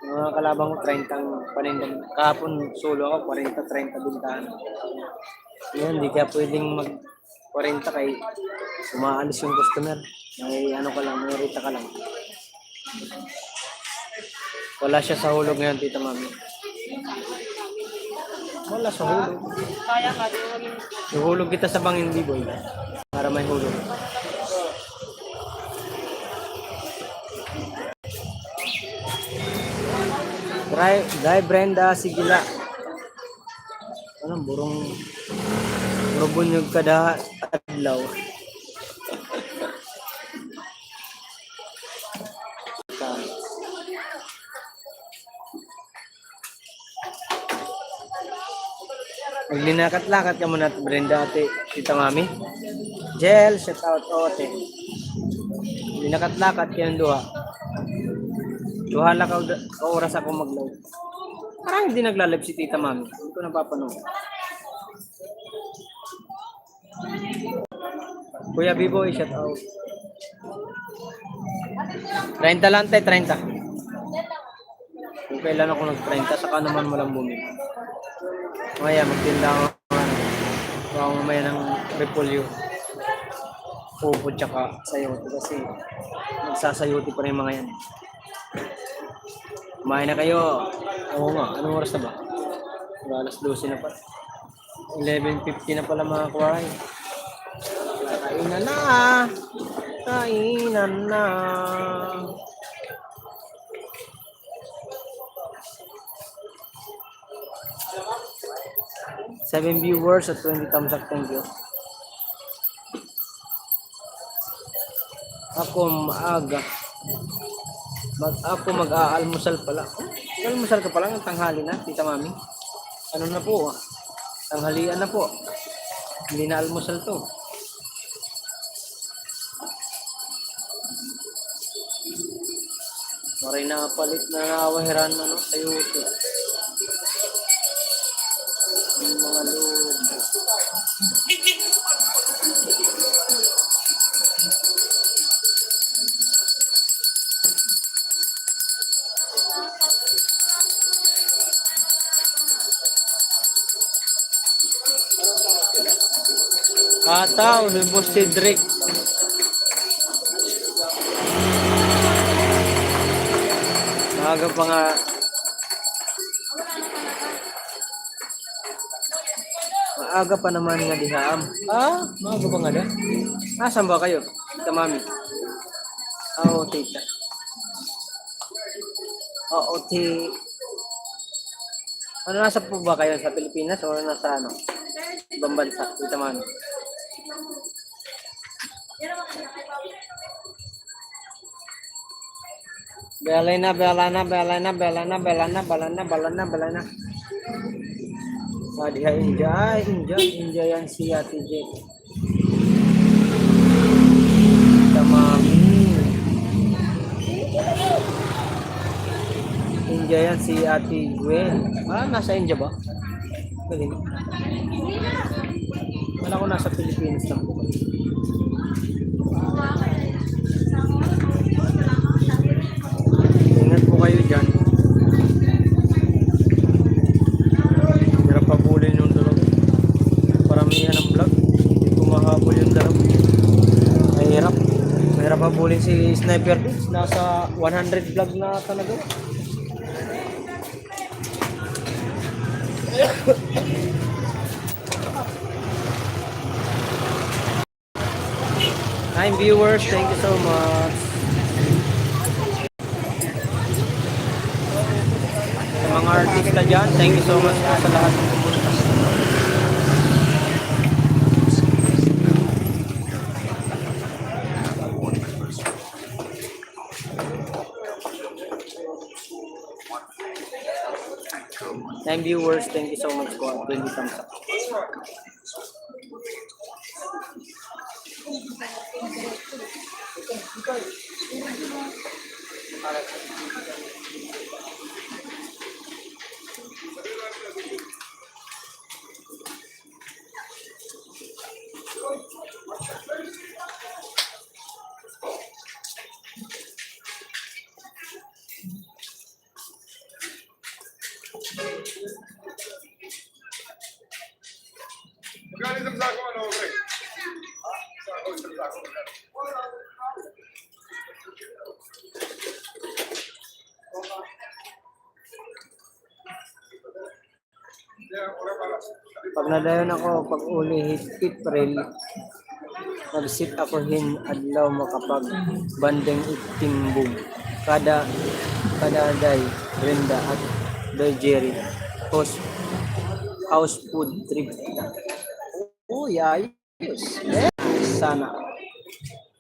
mga kalabang ko 30 ang panindan. Kahapon solo ako, 40-30 bintahan. Ngayon, hindi kaya pwedeng mag-40 kay umaalis yung customer. May ano ka lang, may rita ka lang. Wala siya sa hulog ngayon, Tita Mami. Wala sa hulog. Kaya ka, Ihulog kita sa Bangindi, boy. Para may hulog. Dai Brenda, sigila. Anong burong bunyog kada adlaw. Maglinakat-lakat ka muna, Brenda, ate, tita mami. Jel, shout out, ote. Linakat-lakat kayong duha. Duha lang ka oras ako mag-live. Parang hindi nagla-live si tita mami. Hindi ko napapanood. Kuya Biboy, shout out. 30 lang tayo, 30. Kung kailan ako nag-30, saka naman walang bumili. Mamaya, magtinda ako. Baka mamaya ng repolyo. Pupo tsaka sayote kasi nagsasayote pa rin mga yan. Kumain na kayo. Oo nga, anong oras na ba? Alas 12 na pa. 11:50 na pala mga kuwaray. Kainan na. Kainan na. 7 viewers at 20 thumbs up. Thank you. Ako maaga. Ako mag-aalmusal pala. Almusal ka pala ng tanghali na, tita mami. Ano na po? Tanghalian na po. Hindi na almusal to. Maray na palit na nawahiran ano, tayo ito. Yung mga loob. Kataw, Boss Cedric. Maaga pa nga. Maaga pa naman nga dihaam. Maaga pa nga da. Asan ba kayo? Tita mami. Oo, tita. Oo, ano, nasa po ba kayo? Sa Pilipinas o nasa ano? Ibang bansa, tita mami. Belay na. Diha India yan si Ate J. Tita mami. India yan si Ate Gwen. Nasa India ba? Galing. Wala ko nasa Pilipinas lang po. Ingat po kayo dyan. Hirap pabulin yung dalog. Paramihan ng vlog. Hindi ko mahabol yung dalog. Mahirap. Mahirap pabulin si Sniper Dudes. Nasa 100 vlog na talaga. Hi viewers, thank you so much. Sa mga artista dyan, thank you so much sa lahat ng pumunta. Time viewers, thank you so much for 20 thumbs up. Magkano isang sako, ano, okay? Sako, isang sako. Pag nadayon ako, pag uli hit April, nag-sit ako adlaw makapag bandeng itimbong. Kada day, Brenda at Doy Jerry. House food trip. Ayos. Yes, sana.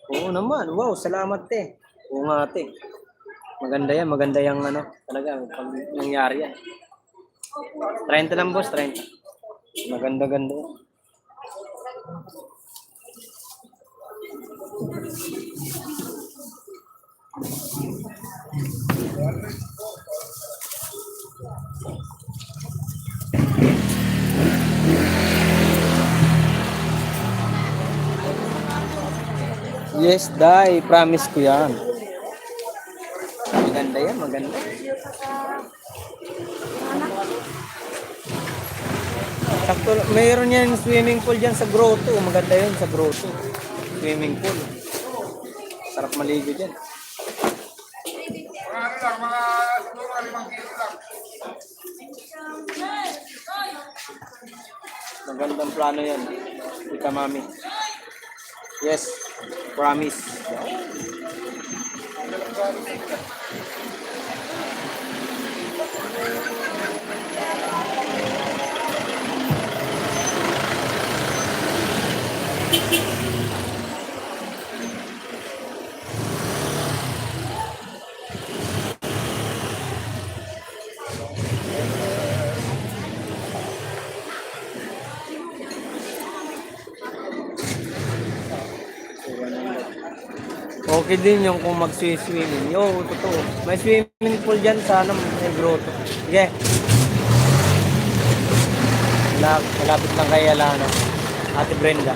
Oo naman. Wow, salamat te. Oo nga te. Maganda yan ano. Talaga, pag nangyari yan. 30 lang boss, 30. Maganda-ganda. Yes, Day. Promise ko yan. Maganda yan, maganda. Sakto, mayroon yan swimming pool dyan sa grotto. Maganda yun sa grotto. Swimming pool. Sarap maligo dyan. Magandang plano yan. Ika mami. Yes, promise. Okay din yung kung mag-swimming. Yo, totoo. May swimming pool dyan sa ano, may grotto. Sige. Malapit lang kay Alana. Ate Brenda.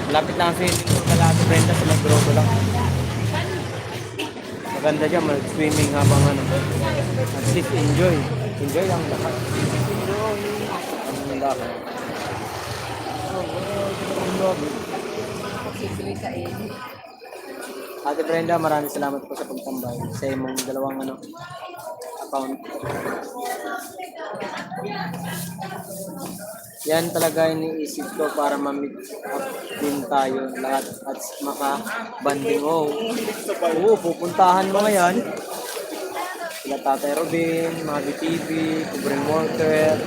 Malapit lang ang swimming pool kay Ate Brenda sa may grotto lang. Maganda dyan, mag-swimming habang ano. At least enjoy. Enjoy lang lahat. Ang lahat. Ate Brenda, maraming salamat po sa pagtambay sa imong dalawang account. Yan talaga iniisip ko para ma-meet up din tayo lahat at maka-banding. Oo, pupuntahan mo ngayon. Sila Tatay Robin, mga BTV, Cobring Walker,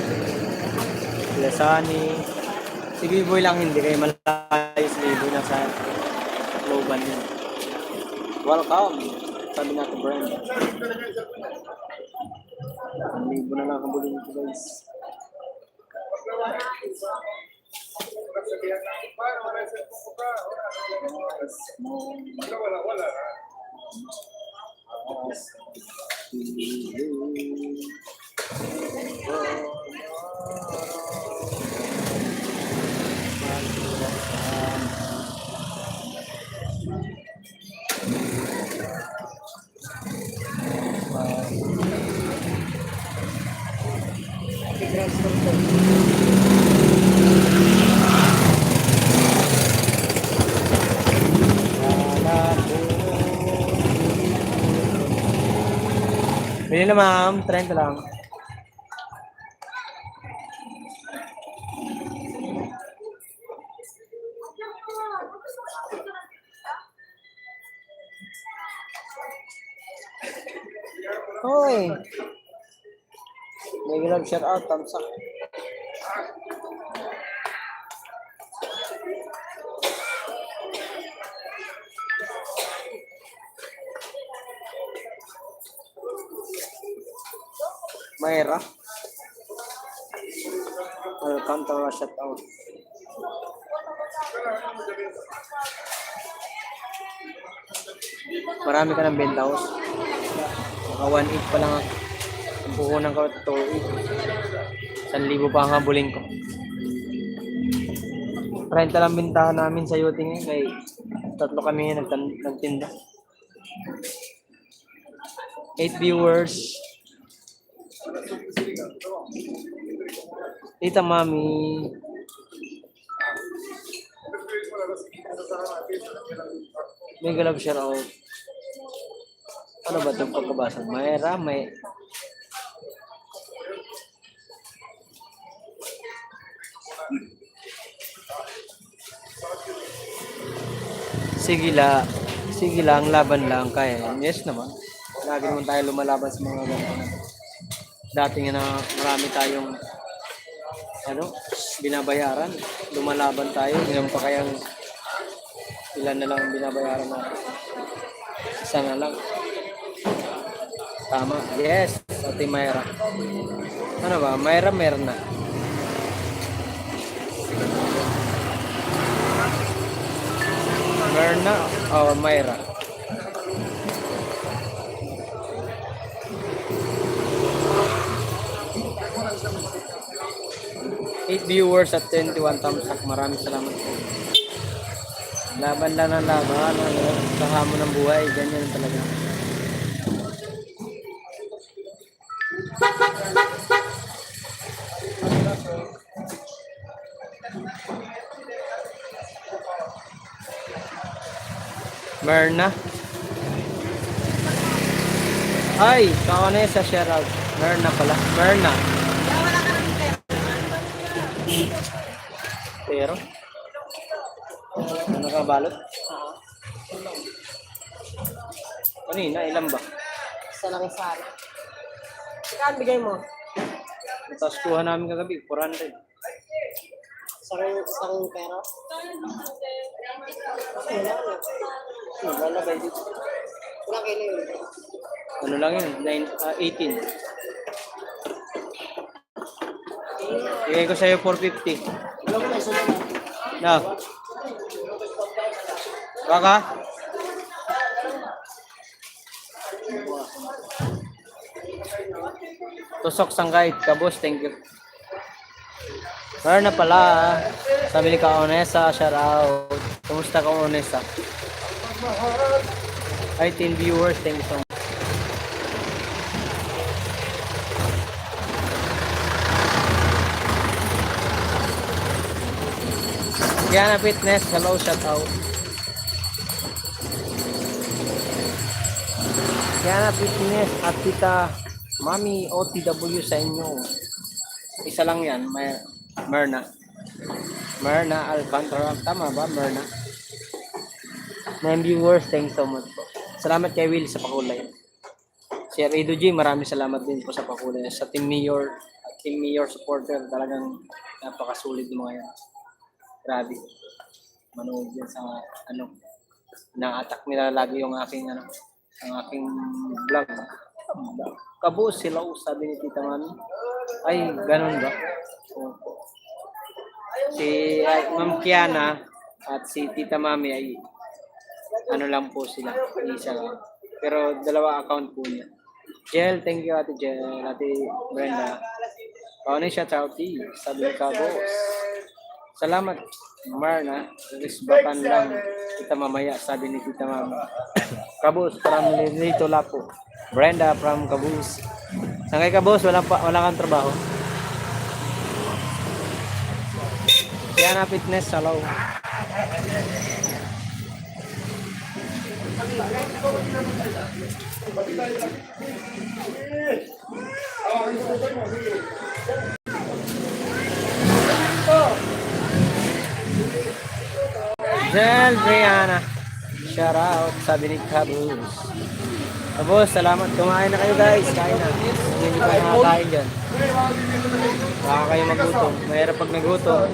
sila Sunny. Si B-Boy lang hindi kayo malayo. Si B-Boy na sa Loban yun. Welcome, sabi nga ito Brenda. Ang libo na lang ang bulin nito guys. Bili na ma'am, 30 lang. Hoy! May grab shout out, thumbs up. Mayra. Welcome to our shout out. Marami ka ng bentaos. Mga 1.8 pa lang ang puhunan ko ito. 1,000 pa ang habulin ko. 30 lang bintahan namin sa yote ngayon. Kaya tatlo kami nagtinda. 8 viewers. Tita Mami. May galab siya raw. Ano ba itong pagkabasa? Mayra, may... Sige lang, laban lang, kaya. Yes naman. Lagi naman tayo lumalaban sa mga ganyan. Dati nga na marami tayong binabayaran. Lumalaban tayo. Ngayon pa kayang ilan na lang binabayaran natin. Isa na lang. Tama. Yes. Ate Mayra. Ano ba? Mayra, meron na. Myrna o Myra. Eight viewers at 21 thumbs up. Maraming salamat po. Laban lang ng laban. Ano, sa hamon ng buhay. Ganyan talaga. Myrna. Ay, kauna sa shoutout. Myrna pala. Myrna. Kaya wala ka ng pera. Pero? Ano ka balot? Kanina, ilan ba? Isa lang sana. Saan bigay mo? Tapos kuha namin kagabi, 400. Isang pera? Wala ba dito? Ilang kilo yun? Ano lang yun? 18. Bigay ko sa'yo 450. Wala ko na isa na. Na. Baka? Tusok sangkait. Kabos, thank you. Meron na pala. Sabi ni Ka-Onesa, shout out. Kumusta Ka-Onesa? Ay, 10 viewers, thank you so much. Diana Fitness, hello, shout out. Diana Fitness at Tita Mami OTW sa inyo. Isa lang yan, Myrna. Myrna Alcantara. Tama ba, Myrna? 9 viewers, thanks so much po. Salamat kay Will sa pakulay. Si Rido G, maraming salamat din po sa pakulay. Sa Team Mayor supporter, talagang napakasulit ng mga yan. Grabe. Manood yan sa na-attack nila lagi yung aking ang aking vlog. Kabos sila, sabi ni Tita Mami. Ay, ganun ba? Opo. Si Ma'am Kiana at si Tita Mami ay ano lang po sila, isa lang. Pero dalawa account po niya. Jel, thank you Ate Jel, Ate Brenda. Kaunay siya, Chowty. Sabi ni Kabos. Salamat, Marna. Risbakan lang kita mamaya, sabi ni Tita Mami. Kabos, from Lito Lapo. Brenda from Kabos. Saan kay Kabos? Wala kang trabaho. Diana Fitness, hello. Jel Brianna, shout out, sabi ni Kabos. Kabos, salamat. Kumain na kayo guys. Kain na. Hindi pa nakakain dyan. Baka kayo magutom. Mahirap pag nagutom.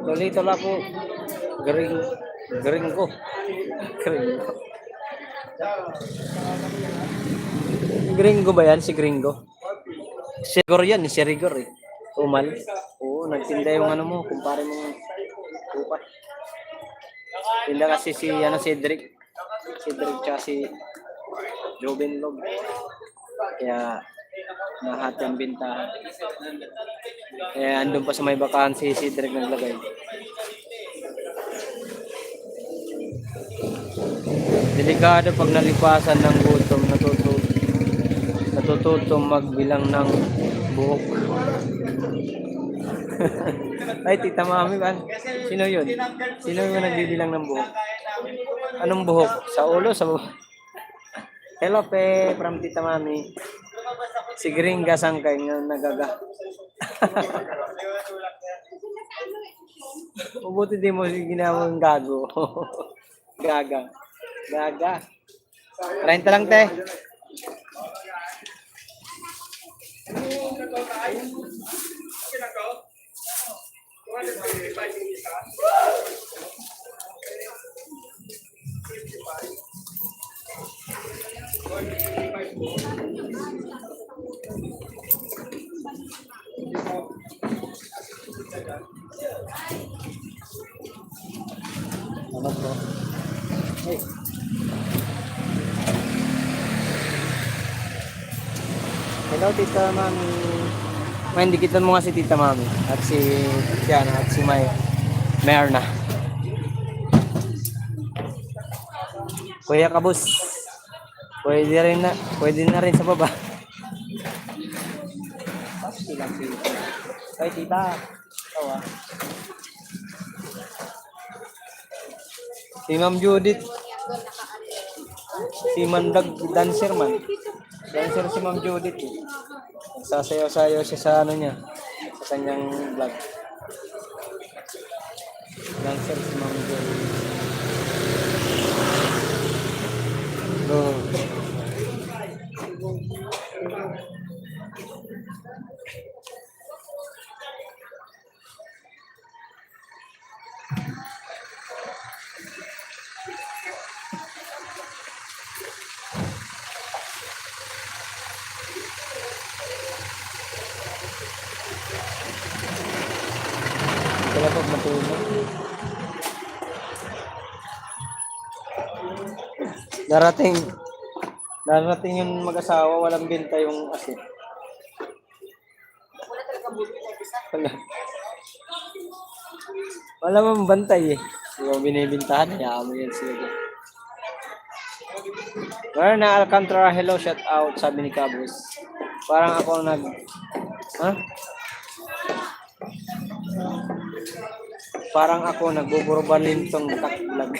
Lolito lang po. Gringo. Gringo. Gringo ba yan? Si Gringo? Si Rigor yan. Si Rigor eh. Umal. Oo, nagtinda yung ano mo. Kumpare mo. Upat. Tinda kasi si Cedric. Cedric tsaka si Joven Log. Kaya nahati ang bintahan. Kaya andun pa sa may bakahan si Cedric naglagay. Delikado pag nalipasan ng gutom, natututong magbilang ng buhok. Ay, Tita Mami ba? Sino yun? Sino yung nagbibilang ng buhok? Anong buhok? Sa ulo? Sa buhok? Hello, Pe, from Tita Mami. Si Gringa Sangkay nga nagaga. Mabuti di mo ginawa yung gago. Gaga. 30 lang, te. Ano po? Hey. Hello, Tita Mami. May indikitan mo nga si Tita Mami at si Tiana at si Mayarna. Kuya Kabus. Pwede na rin sa baba. Ay, Tita. Ikaw ah. Si Ma'am Judith. Si Mandag dancer man. Dancer si Ma'am Judith. Sasayaw-sayaw siya sa ano niya. Sa kanyang vlog. Dancer si Ma'am Judith. Oh. Kaya pag matulog. Darating yung mag-asawa, walang benta yung asin. Wala talaga buti na isa. Wala mang bantay eh. Yung binibintahan, hayaan mo yan sila. Meron na Alcantara, hello, shout out, sabi ni Cabos. Parang ako ang ha? Parang ako nagbuburbalin tong vlog.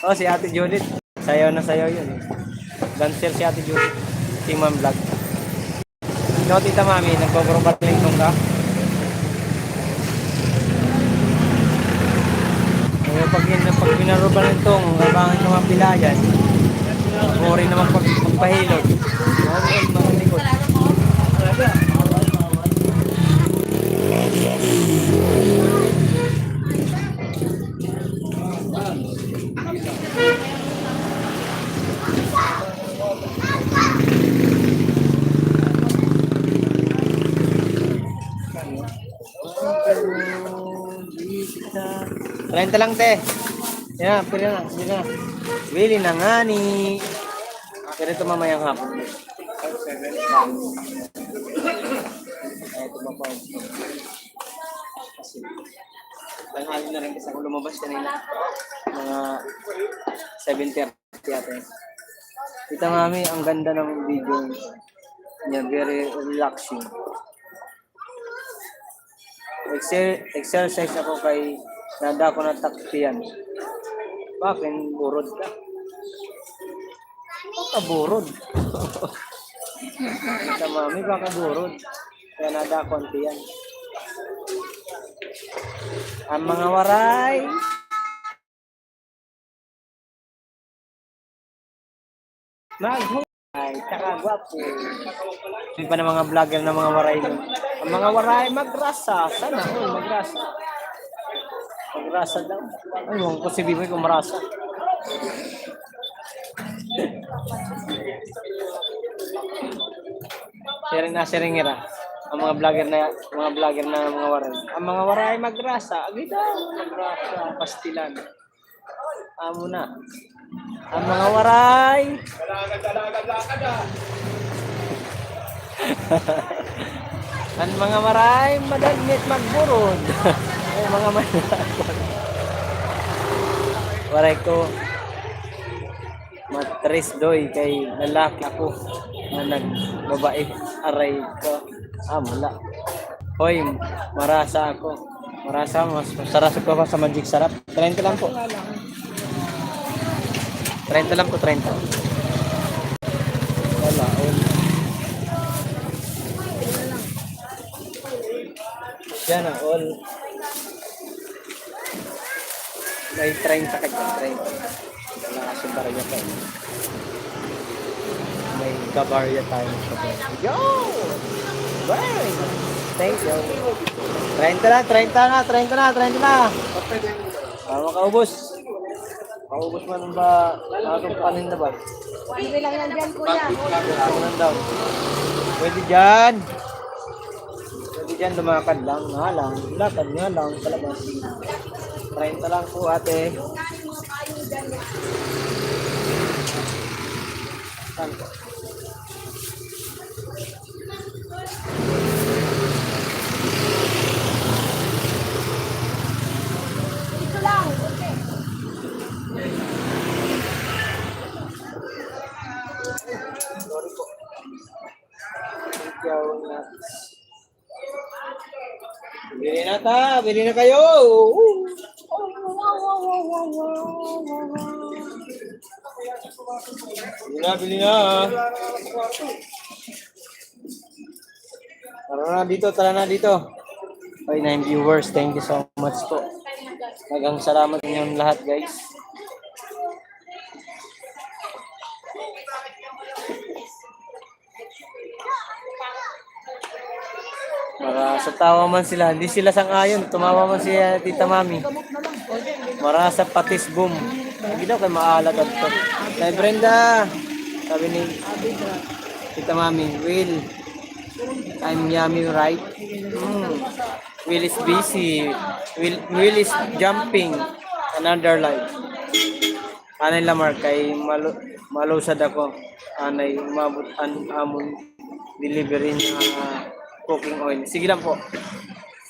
Oh, si Ate Judith. Sayaw na sayaw yun. Dancer si Ate Judith. Si Ma'am Vlog. Ikaw, Tita Mami, nagbuburbalin tong ka? Pag binarubalin tong abangan yung mga pilayan, uri naman magpahilot. Mga likod. Renta lang, te. Yan, pili na. Bili na nga ni. Pero ito mamayang hapon. Ito ba pa? Kasi tanghali na rin kasi ako lumabas kanina. Mga 7:30 yata. Tita Mami, ang ganda ng video niya. Very relaxing. Exercise ako kay nada ko na taktiyan. Bakit burod ka? Baka burod. Tita Mami, baka burod. Kaya nada ko tiyan. Ang mga waray. Ay, tsaka gwapo. Hindi pa ng mga vlogger ng mga waray nun. Ang mga waray magrasa. Sana magrasa. Magrasa daw. Ayun, kung si Biboy kung marasa. Sharing ang mga vlogger na mga waray. Ang mga waray magrasa. Agita, magrasa. Pastilan. Amo na. Ang mga waray. Ang mga waray madagmit magburod. Ay mga waray ko matris doy kay lalaki ako na nagbabae aray ko. Mula. Hoy, marasa ako. Marasa, mas sarap ko pa sa Magic Sarap. 30 lang po. 30 lang po, 30. Wala, yan ang all. May 30 ka dyan, 30. Wala kasi para niya pa. May magkabarya tayo. Yo! Bye! Thank you. 30 na, 30 na, 30 na, 30 na. Makaubos. Makaubos man ba? Nakakapanin na ba? Libre lang yan dyan, kuya. Ako lang daw. Pwede dyan. Pwede dyan, lumakad lang. Nga lang. Lakad nga lang. Palabas. 30 lang po ate. Saan po? Dito lang. Okay. Sorry po. Ikaw na. Bili na ta. Bili na kayo. Bili na, bili na. Tara na dito. Okay, 9 viewers. Thank you so much po. Magang salamat ninyong lahat, guys. Para sa tawa man sila, hindi sila sang-ayon. Tumawa man si Tita Mami. Mara sa patis boom. Hindi daw kayo maalat at to. Kay Brenda, sabi ni Tita Mami, Will, I'm yummy, right? Will is busy. Will is jumping. Another life. Anay lamar kay malusad ako. Anay umabot amon delivery na cooking oil. Sige lang po.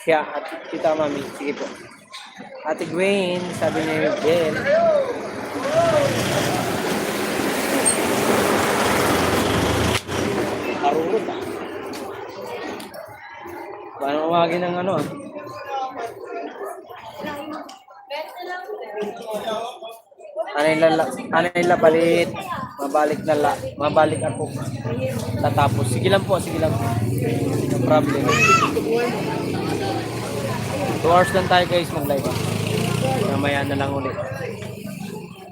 Kaya at Tita Mami, sige po. Ate Gwen, sabi ni Bel. Arurot ah. Paano umagin ng ano ah? Anay la balit. Mabalik ako. Tatapos. Sige lang po, sige lang. No problem. 2 hours lang tayo guys mag-live. Mamaya na lang ulit.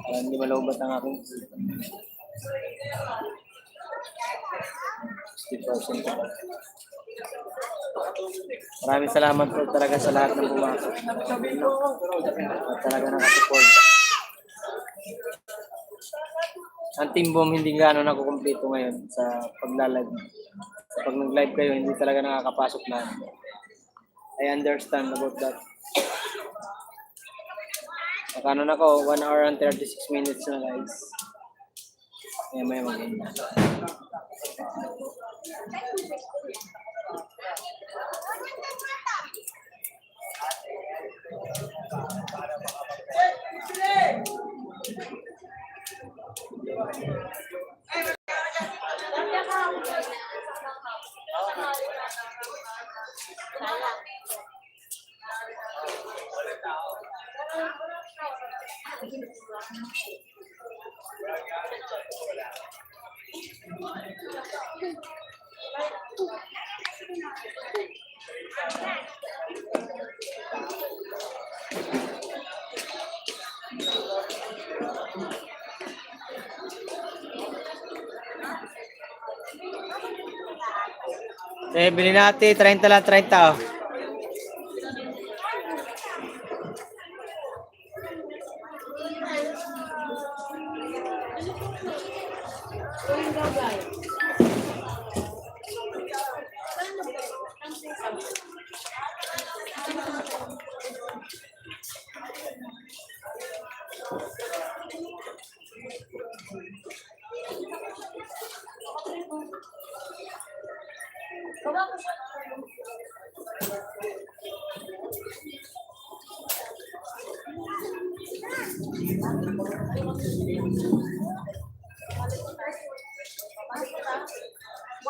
Hindi malaubat ang aking 60%. Maraming salamat po talaga sa lahat ng pumasok. At talaga nakasupport. Ang Team Boom hindi gano'n nakukumpleto ngayon sa pagla-live. Pag nag-live kayo, hindi talaga nakakapasok na. I understand about that. Nakano na ko, 1 hour and 36 minutes na guys. May mag-end. Bili natin 30 lang 30 oh.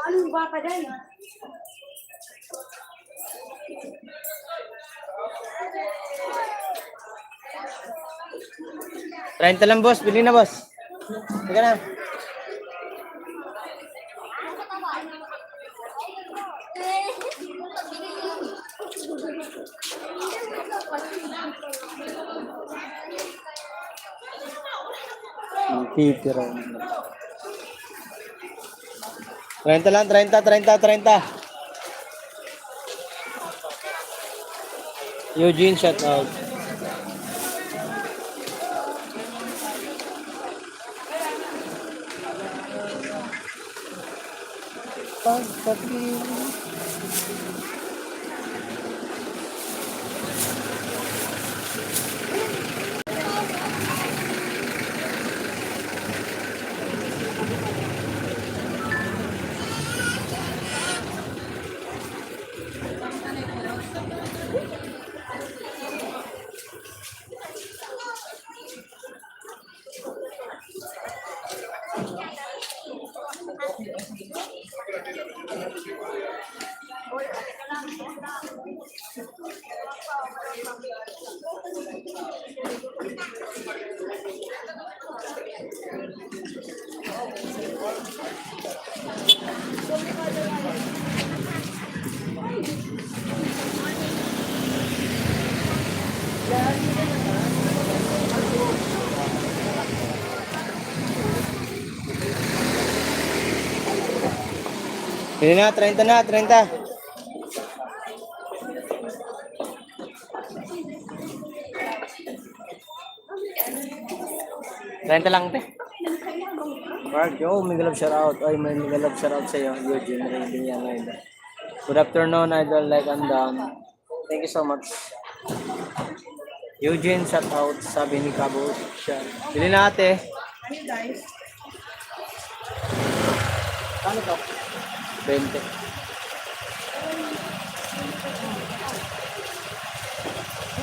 Anong baka dyan? 30 lang boss, bili na boss. Sige na. Titira. 30 lang, 30, 30, 30. Eugene, shout out. Pagpapili. Pili na, 30 na, 30. Renta lang, te. Mark, yo, Miguel shout out. Ay, may Miguel shout out sa iyo. Eugene, reading yan, idol. Good afternoon, idol. Like and down. Thank you so much. Eugene, shout out. Sabi ni Cabo. Siya. Bili na, ate. Ano guys? Ano to? 20.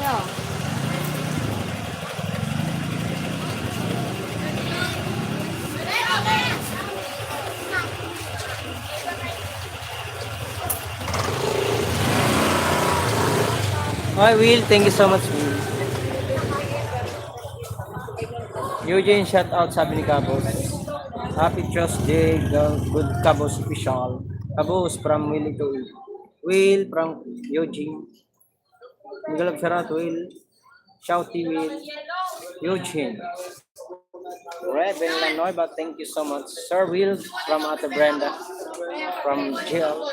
Yeah. Hi, Will. Thank you so much, Will. Eugene, shout out, sabi ni Cabos. Happy Tuesday, good Cabos official. Cabos from Will to Will. Will from Eugene. Miguel shout out, Will. Shouty Will. Eugene. Rebel Lanoy, but thank you so much. Sir Will from Ate Brenda. From Jill.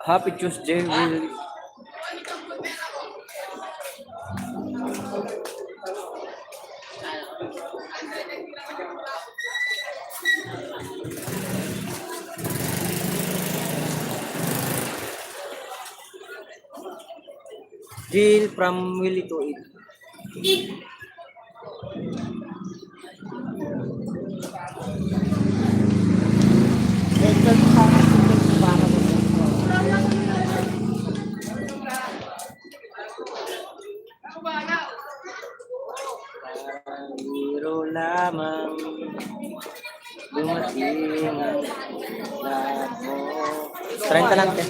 Happy Tuesday, Will. Jill from Willie to Eat. Biro lamang dumating ang lahat mo. 30 lang, te.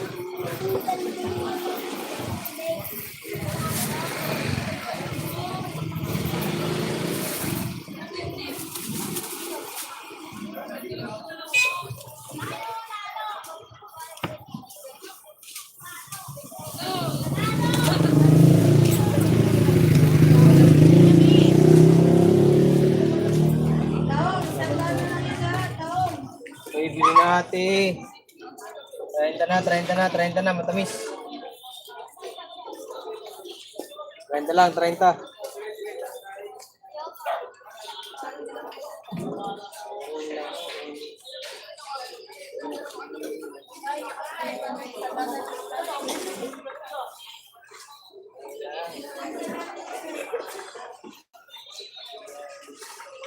Uy, bili na, ate. 30 na, 30 na, 30 na, matamis. 30 lang, 30.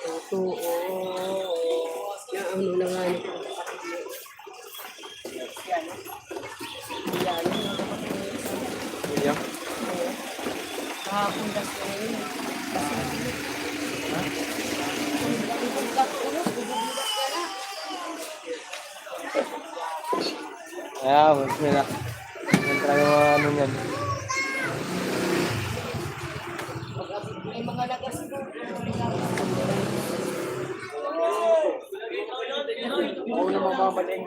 Totoo. Na ano na nga nito. Iya. Kahapon gas ko rin. Ya, wag nila. Yan talaga mga ano yan. May mga lagas ko. Ako na mababaling.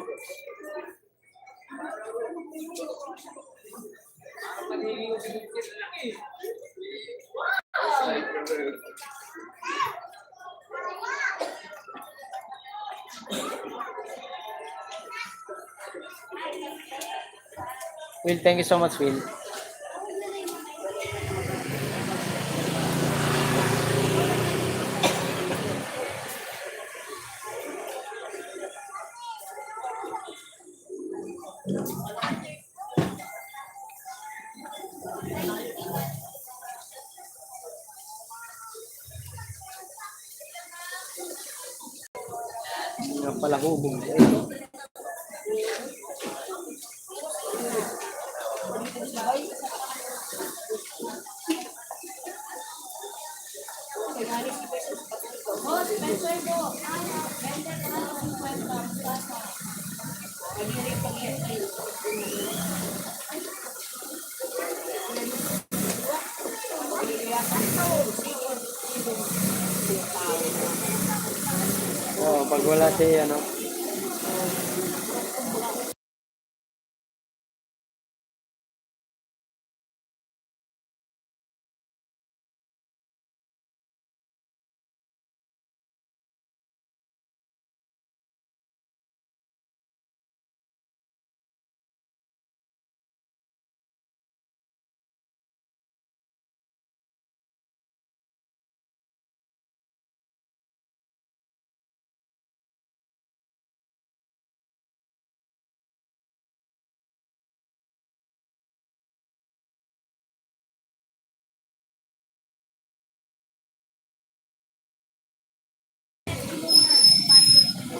Will, thank you so much, Will. Nga pala hubog. Oh, pag wala si ano.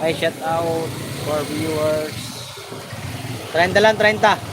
Ay, shout out for viewers. 30 lang, 30.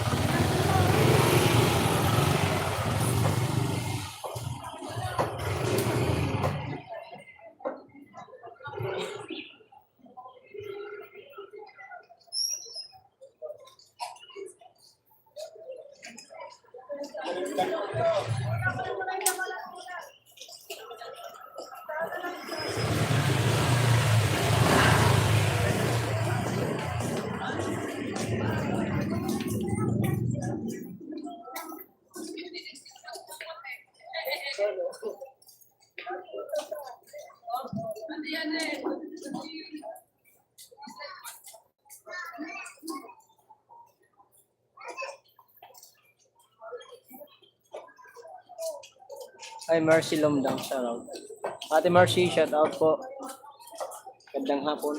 Ay, Mercy Lomdang, shout out. Ate Mercy, shout out po. Gandang hapon.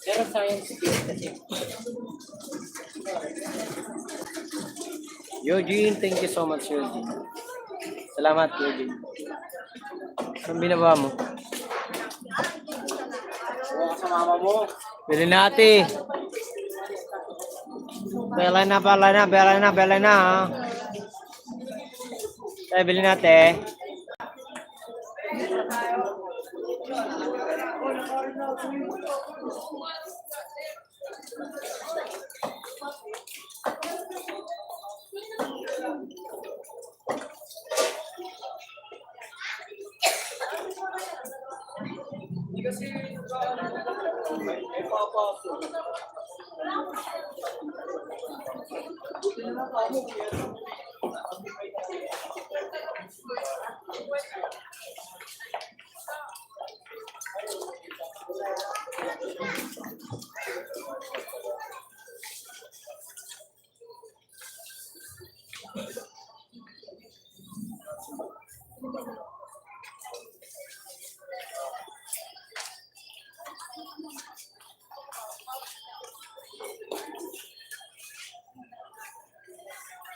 Pero science field kasi. Eugene, thank you so much, Eugene. Salamat, Eugene. Anong binaba mo? Oo, sa mama mo. Bili natin. Bela na. Ha? Tayo, bili natin.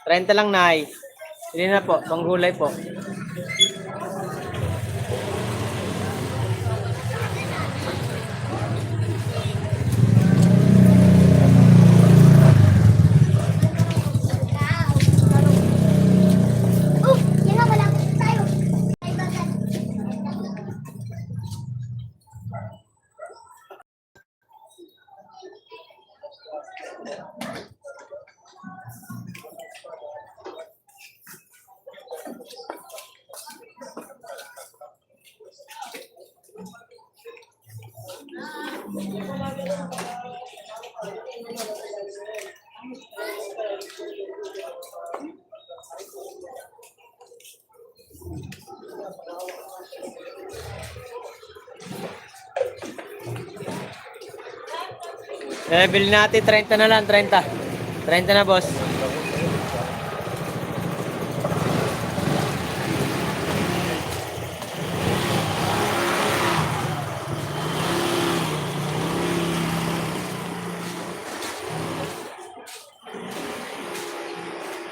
Renta lang, Nay. Hindi na po, panggulay po. Bili natin 30 na lang, 30. 30 na, boss.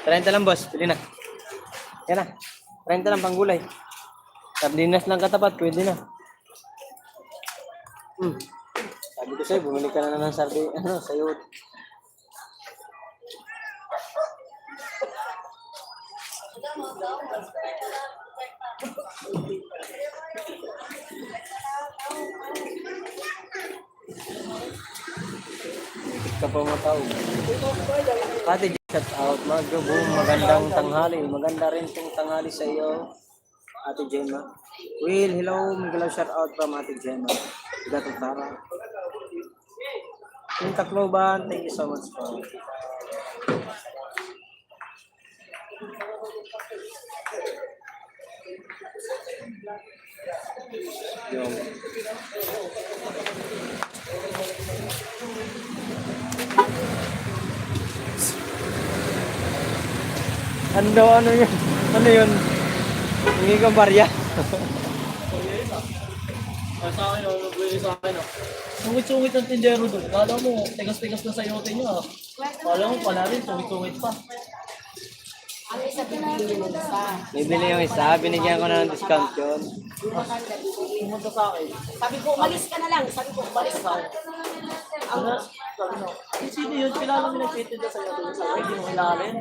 Trenta lang, boss. Pili na. Yan na. 30 lang, panggulay. Sardinas lang katapat, pwede na. Sabi ko sa'yo, bumili ka na ng sa'yo. Ka pa matao. Ate, shout out. Magandang tanghali. Maganda rin itong tanghali sa iyo, Ate Gemma. Will, hello. Magalaw shout out from Ate Gemma. Gatong Tara. Yung Tacloban, thank you so much po. Yung ano yun? Ano yun? Hindi ka barya. Sa akin, nagbili sa akin. Sungit-sungit ang tindero doon. Kala mo, tigas-tigas na sa yote niya. Kala mo, pala rin, sungit-sungit pa. Ang isa pinili mo isa. Bibili yung isa, binigyan ko na ng discount yun. Pumunta sa akin. Sabi ko, umalis ka na lang. Sabi ko, umalis ka. Sabi mo, sino yun? Kilala mo nagtitinda sa yote niya. Sabi, hindi mo kilalin.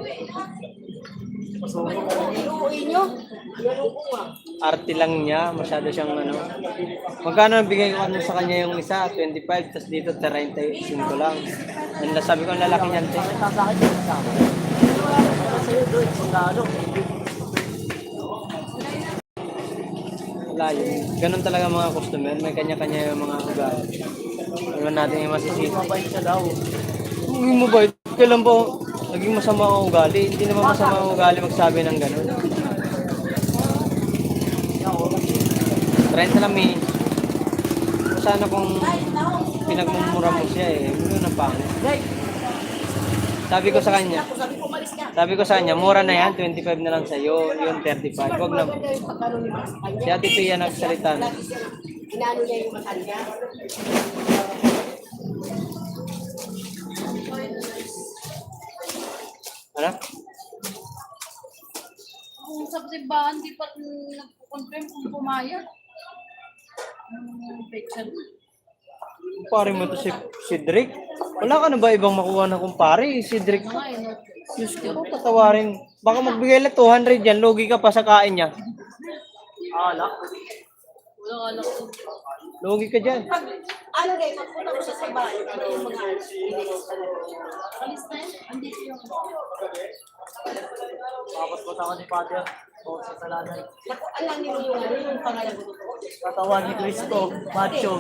Pasuko mo. Iuwi nyo. Yan ko nga. Arte lang niya, masyado siyang Magkano bigay ko sa kanya yung isa? 25, tapos dito 35 lang. And sabi ko, ang lalaki niyan, te. Sasakit yun sa akin. Wala ka sa'yo doon. Sundalo. Wala yun. Ganun talaga mga customer, may kanya-kanya yung mga ugali. Iwan natin yung masisisi. Mabait siya daw. Hindi mo ba? Kailan ba naging masama ang ugali? Hindi naman masama ang ugali magsabi ng ganun. 30 lang eh. Sana kung pinagmumura mo siya eh. Ano na pangit. Sabi ko sa kanya, Sabi ko, umalis ka. sabi ko sa kanya, mura na yan, 25 na lang sa'yo, yun 35. Wag na. Pagkano ni Max kanya. Si Ate Pia nagsalita na. Inano niya yung mata niya. Ano? Kung sa simbahan, di pa nagpo-confirm kung pumayag. Picture. Kumpare mo to si Drake. Wala ka na ba ibang makuha na kumpare? Si Drake. Nga eh, no? Diyos ko, patawarin. Baka magbigay lang 200 yan, logi ka pa sa kain niya. Alak. Wala ka lang. Logi ka dyan. Pag, ano guys, pagpunta ko siya sa bahay, ano yung mga Alis na yun. Andito yung... Tapos ko sa ni Father. O sa salanan. Naku, alam niyo yung ano, yung pangalan ko totoo. Katawan ni Cristo. Macho.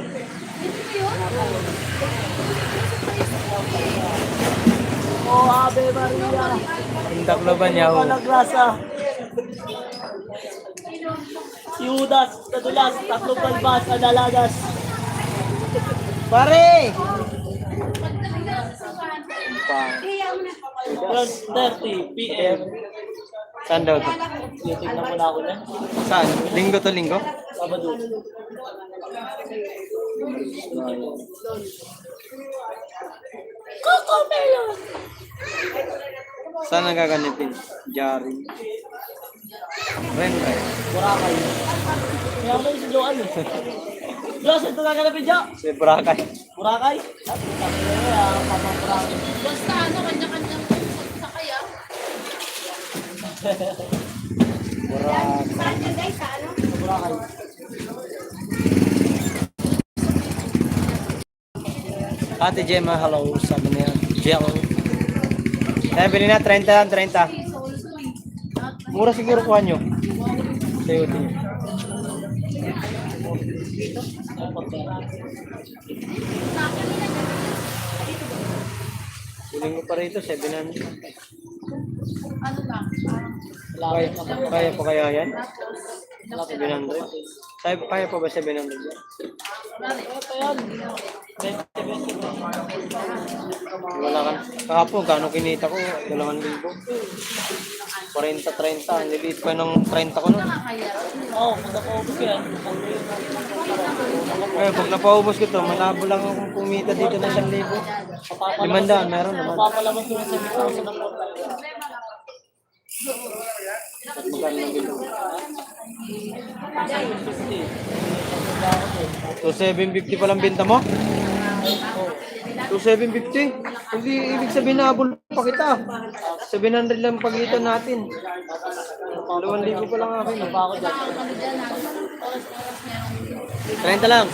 Oh, Ave Maria. Ang Tacloban niya. oh. Walang grasa. Si Judas, nadulas, tatlong balbas, adalagas. Pare! Around 30 p.m. Saan daw to? Titignan mo na ako na. Saan? Linggo to linggo? Sabado. Saan nagaganitin? Jari. Ren. Boracay. Kaya mo si Joan eh. Diyos, ito gaganapin dyan. Si Boracay. Boracay? Papang Boracay. Basta ano, kanya-kanyang sakaya. Saan yan guys, sa ano? Boracay. Ate Gemma, hello. Sabi niya. Jello. Kaya bilhin na 30 lang, 30. Mura siguro kuha nyo. Sayo din. Biling mo pa rito, 700. Ano lang? Kaya pa kaya yan? 700. Kaya pa ba 700 yan? Ito yan. 20 Wala ka. Kahapon, kano kinita ko? 2,000. 40-30. Ang liliit pa ng 30 ko nun. Oo, kung napaubos ko yan. Kaya pag napaubos ko to, malabo lang akong kumita dito ng 1,000. 500, meron naman. Papalaman ko ng 7,000 ng portal. Magkano ng bilo? 750. 2,750 palang benta mo? 2,750? Hindi ibig sabihin na abol pa kita. 700 lang pagitan natin. 2,000 pa lang akin. Ano ba ako dyan? 30 lang.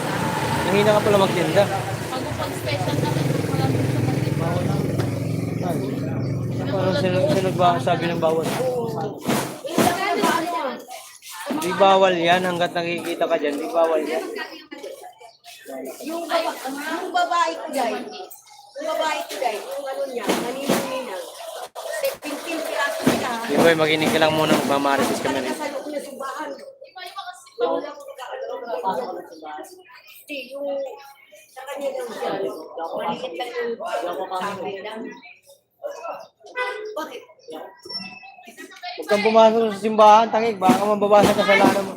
Nangina ka pala magtinda. Pag-special naman, malamig sa pagkita. Parang sinag ba sabi ng bawal? Di bawal yan hanggat nakikita ka dyan. Di bawal yan. Yung babae ko guys, yung ano niya, naninang-ninang. 17 piraso siya. Di ba, makinig ka lang muna magmamarites kami rin. Sa loob na subahan. Hindi, yung sa kanya lang siya. Maliit lang yung sabi lang. Bakit? Huwag kang pumasok sa simbahan, tangig. Baka mababasa ka sa lana mo.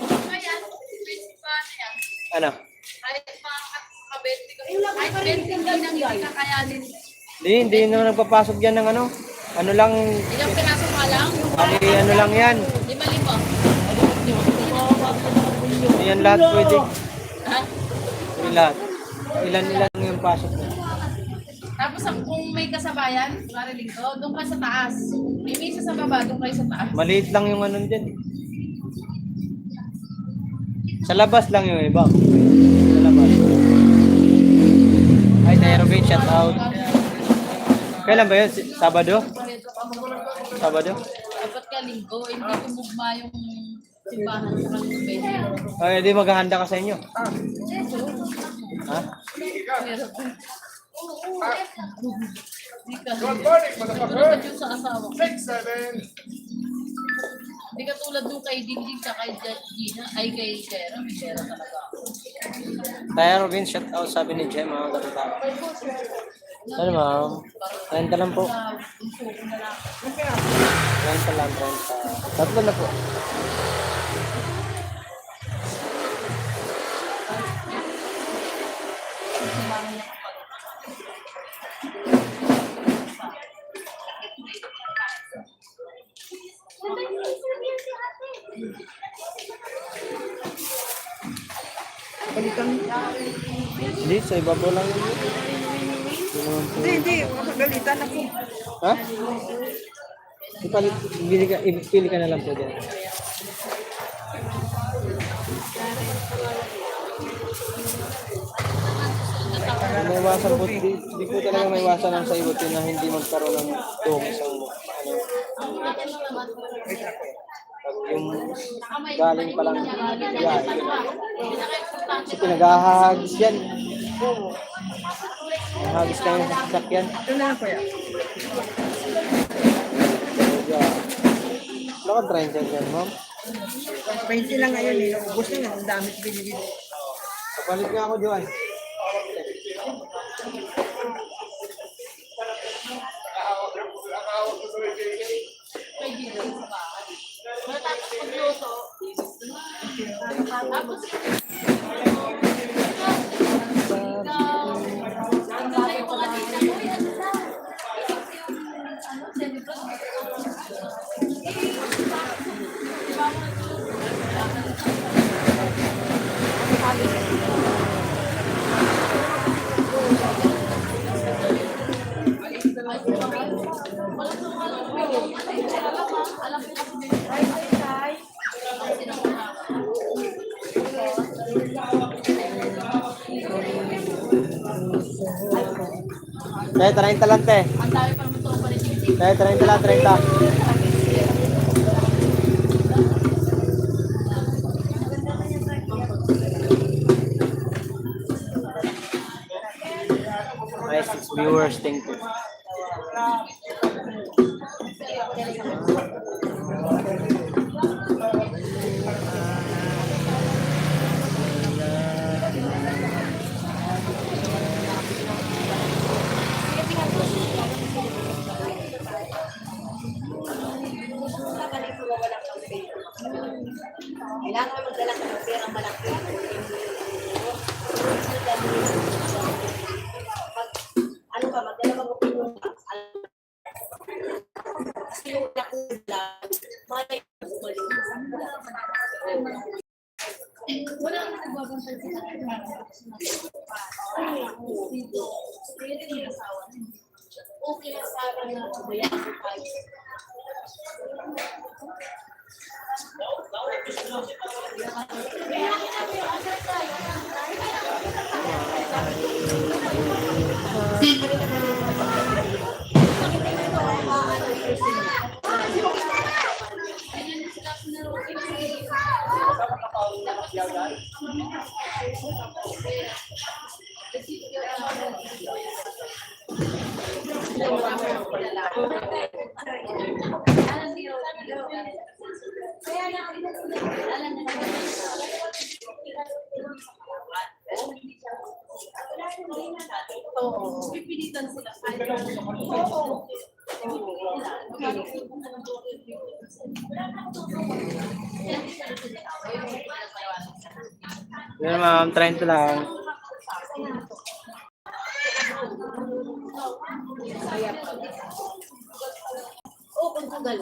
Ano? Hindi naman nagpapasok dyan ng ano. Ano lang, Ilang piraso ka lang? ano lang yan. 5,000. Yan lahat pwede. Ha? Yan lahat. Ilan yung pasok mo. Tapos kung may kasabayan, mariling ko, doon ka sa taas. May misa sa baba, doon kayo sa taas. Maliit lang yung ano dyan. Sa labas lang yung iba. Sa labas. Ay, Nairobi, shout out. Kailan ba yun? Sabado? Sabado? Dapat ka linggo, hindi kumugma yung simbahan sa kanong Ay, di maghahanda ka sa inyo. Ha? Good morning, motherfucker. Yung sa asawa. 6-7. Hindi ka tulad nung kay Dingding sa kay Gina, ay kay Shera. May Shera talaga. Tayo, Robin, shout out sabi ni Jem, mga kapitao. Ano ma'am? 30 lang po. 30 lang, 30. Tatlo na po. Hindi, sa ibabaw lang yun. Hindi, makagalitan ako. Ha? Ipili ka na lang po dyan. May iwasan po, di po talaga may iwasan ang sa iwot yun na hindi magkaroon ng dumi sa mukha. Pag yung galing pa lang, yeah, kasi pinaghahagis yan. Hagis kayo sa sasakyan. Ito na ako yan. Wala ka 30 dyan, ma'am. 20 lang ngayon eh. Ubus na nga. Ang dami ko binibili. Kapalit nga ako, Joan. Kay Gina sa bahay. Matapos magluto. Tapos Kaya 30 lang, te. ang dami pa naman tropa ni Dingding. Kaya 30 lang, 30. Nice, it's viewers, thank you. Kailangan magdala ka ng perang malaki. Pag, ano ka, magdala ka ng pinong ka. Kasi yung nakula, malay mo bumalik. Wala na nagbabantay sila. Okay lang sa akin na bayan ko tayo. Pipilitan sila. Yan ma'am, trying to lang. Oo, kung tugal.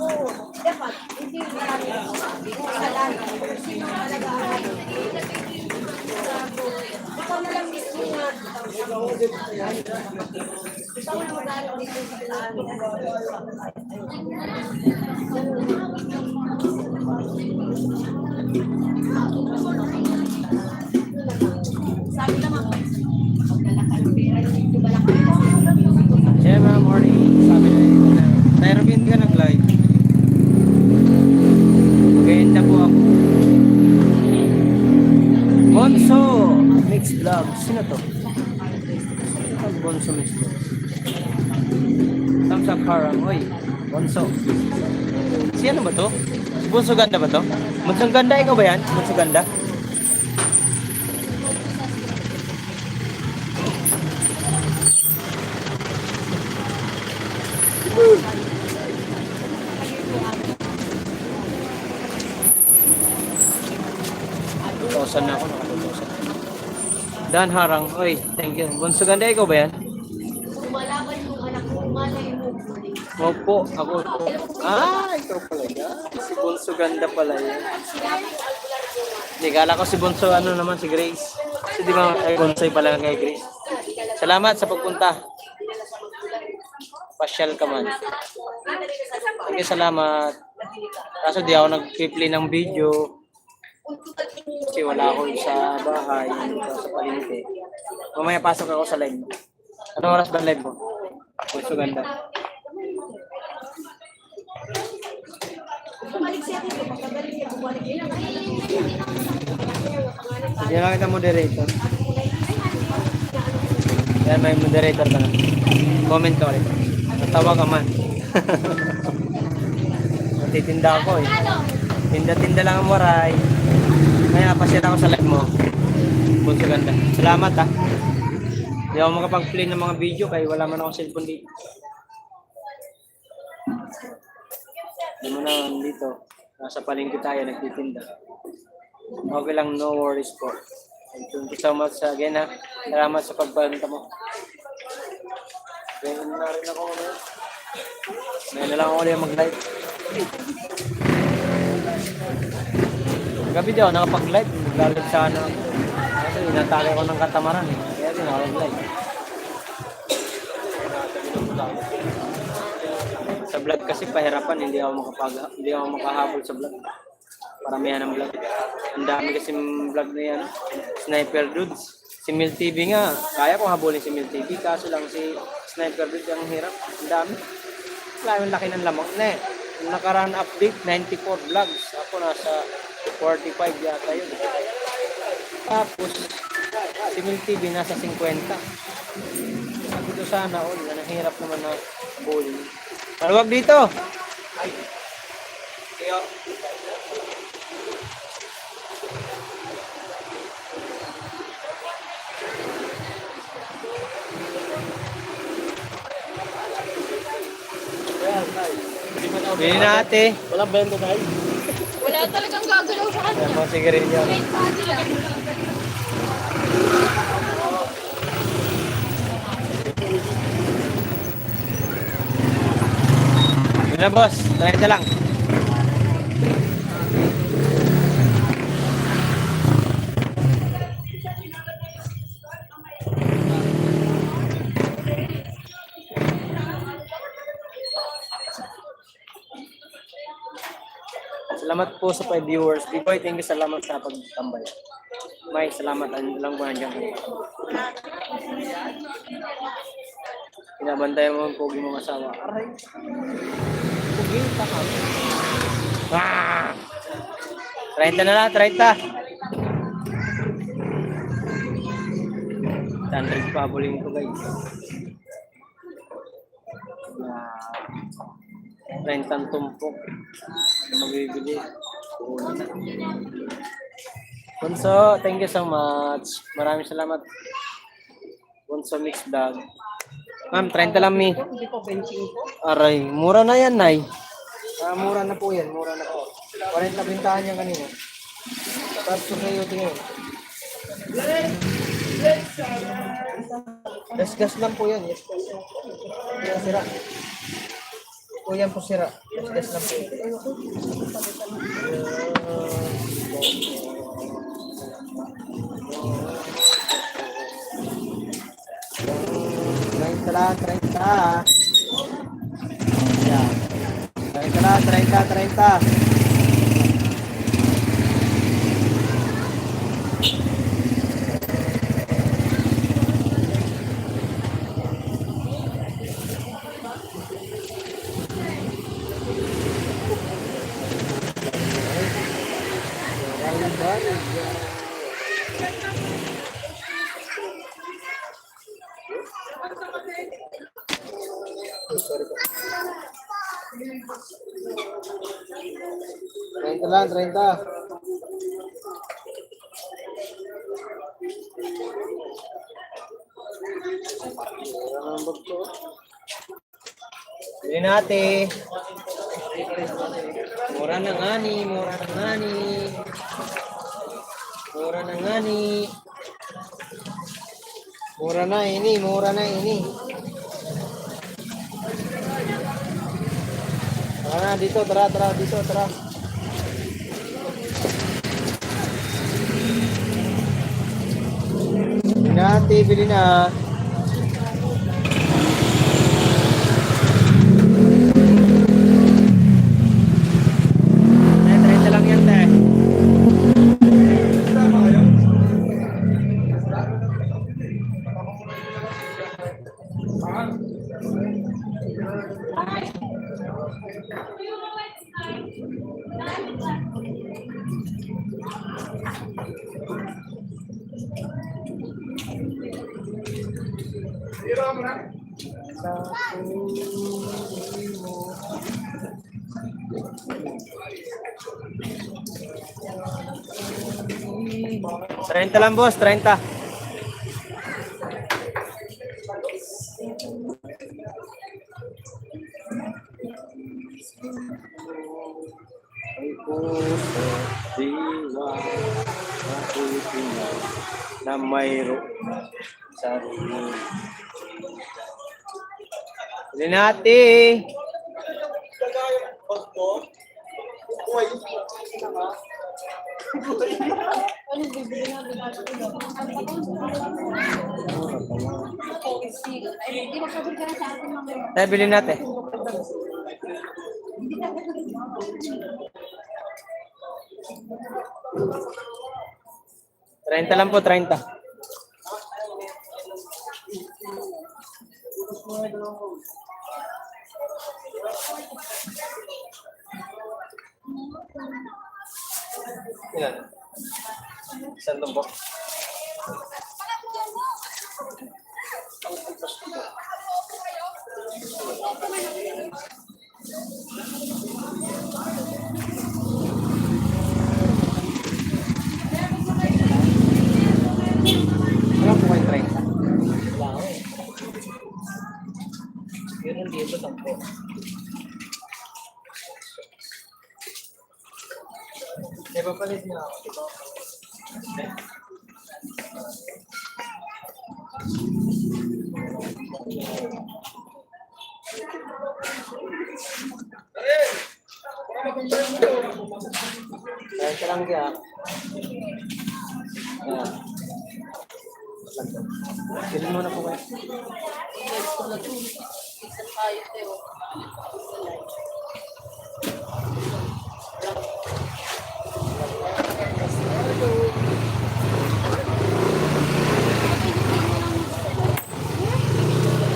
Oo, dapat, hindi marami kasalanan. Sino alagaan? Ikaw na lang mismo nga. Ikaw na mag-aaral dito sa amin. Sabi naman, magdala ka ng pera, hindi ba lang Yeah ma'am, morning. Sabi na yun na. Pero hindi ka nag-live. Ganda po ako. Bonso Mix Vlog. Sino to? Ang Bonso Mix Vlog. Thumbs up harang. Oy, Bonso. Sino ba to? Bonso Ganda ba to? Bonso Ganda, ikaw ba yan? Bonso Ganda? Tutosan na ako, nakatutosan. Dan Harang, oy, thank you. Bonso Ganda, ikaw ba yan? kung malaman yung anak mo, malay mo. Opo, ako. Ikaw pala yan. Si Bonso Ganda pala yan. Hindi, kala ko si Bonso, ano naman, si Grace. Kasi di ba, ay Bonso pala kay Grace. Salamat sa pagpunta. Pasyal ka man. Okay, salamat. Kaso di ako nag-play ng video. Kasi wala ako sa bahay, sa palengke. Mamaya pasok ako sa live. Anong oras ba live mo? Bonso Ganda. Bumalik siya dito, magkagaling niya, bumalik niya. Hindi lang kita moderator. Yan, may moderator ka na. Comment ka ulit. Natawa ka man. Natitinda ako eh. Tinda-tinda lang ang waray. Kaya pasyat ako sa live mo. Bonso Ganda. Salamat ha. Hindi ako makapag-play ng mga video kaya wala man ako cellphone dito. Hindi mo na dito. Nasa palengke tayo, nagtitinda. Okay lang, no worries po. Thank you so much again ha. Salamat sa pagpunta mo. Kaya na rin ako ngayon. Ngayon na lang ako ulit mag-live. Gabi di ako nakapag-live. Nag-live sana ako. Kasi inatake ko ng katamaran eh. Kaya din ako nag-live. Sa vlog kasi pahirapan, hindi ako makahabol sa vlog. Paramihan ng vlog. Ang dami kasi vlog na yan. Sniper Dudes. Si Mil TV nga, kaya kong habulin si Mil TV. Kaso lang si Sniper Dudes ang hirap. Ang dami. Wala yung laki ng lamang. Yung nakaraan update, 94 vlogs. Ako nasa 45 yata yun. Tapos, si Mil TV nasa 50. Sabi ko sana, nahihirap naman na habulin. Maluwag dito! Bili na ate. Walang bento na yun. Wala talagang gagalaw sa kanya. Yan, mga sigarilyo. Kahit pati lang. Yun na boss, 30 lang. Salamat po sa 5 viewers. Biboy, thank you, salamat sa pagtambay. May salamat lang po nandiyan. Pinabantay mo ang pogi mong asawa. Aray. Pogi, takam. Ah! 30 na lang, 30. 100 pa buling ko guys. Na 30 tumpok. Magbibili. Bunso, thank you so much. Maraming salamat. Bunso Mix Vlog. Ma'am, 30 lang mi. Hindi po, benching po. Aray, mura na yan, Nay. Mura na po yan, mura na po. 40 bintahan niya kanina. Tapos sa iyo tingin. Gas lang po yan. Yes, gas. Yan sira. Po yan po sira. Gas lang po. Lang, 30. Yan. 30 lang, 30. Lang, 30. Bili natin. Mura na nga ni, mura na nga ni. Mura na nga ni. Mura na ini, mura na ini. Tara, dito, tara, dito, tara. Bili natin, bili na. Lang yan, te. Trenta lang boss, 30. Ay puso, diwa, makutingan na mayroon sa rin. Hindi natin. Tayo bilhin natin. Trenta lang po, 30. Yan. Isang tumpok. papalit niyo ako. Kaya lang kaya. Bilhin mo na po kayo. Isa tayo pero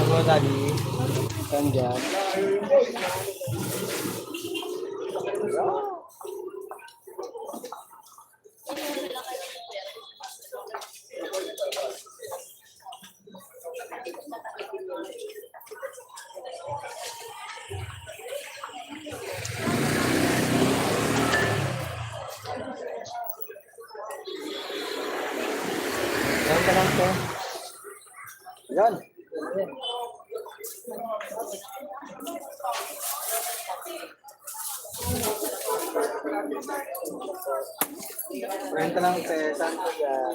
Ako tadi. Kan dyan. Yan ka lang to. Yan. Renta lang sa Santo yan.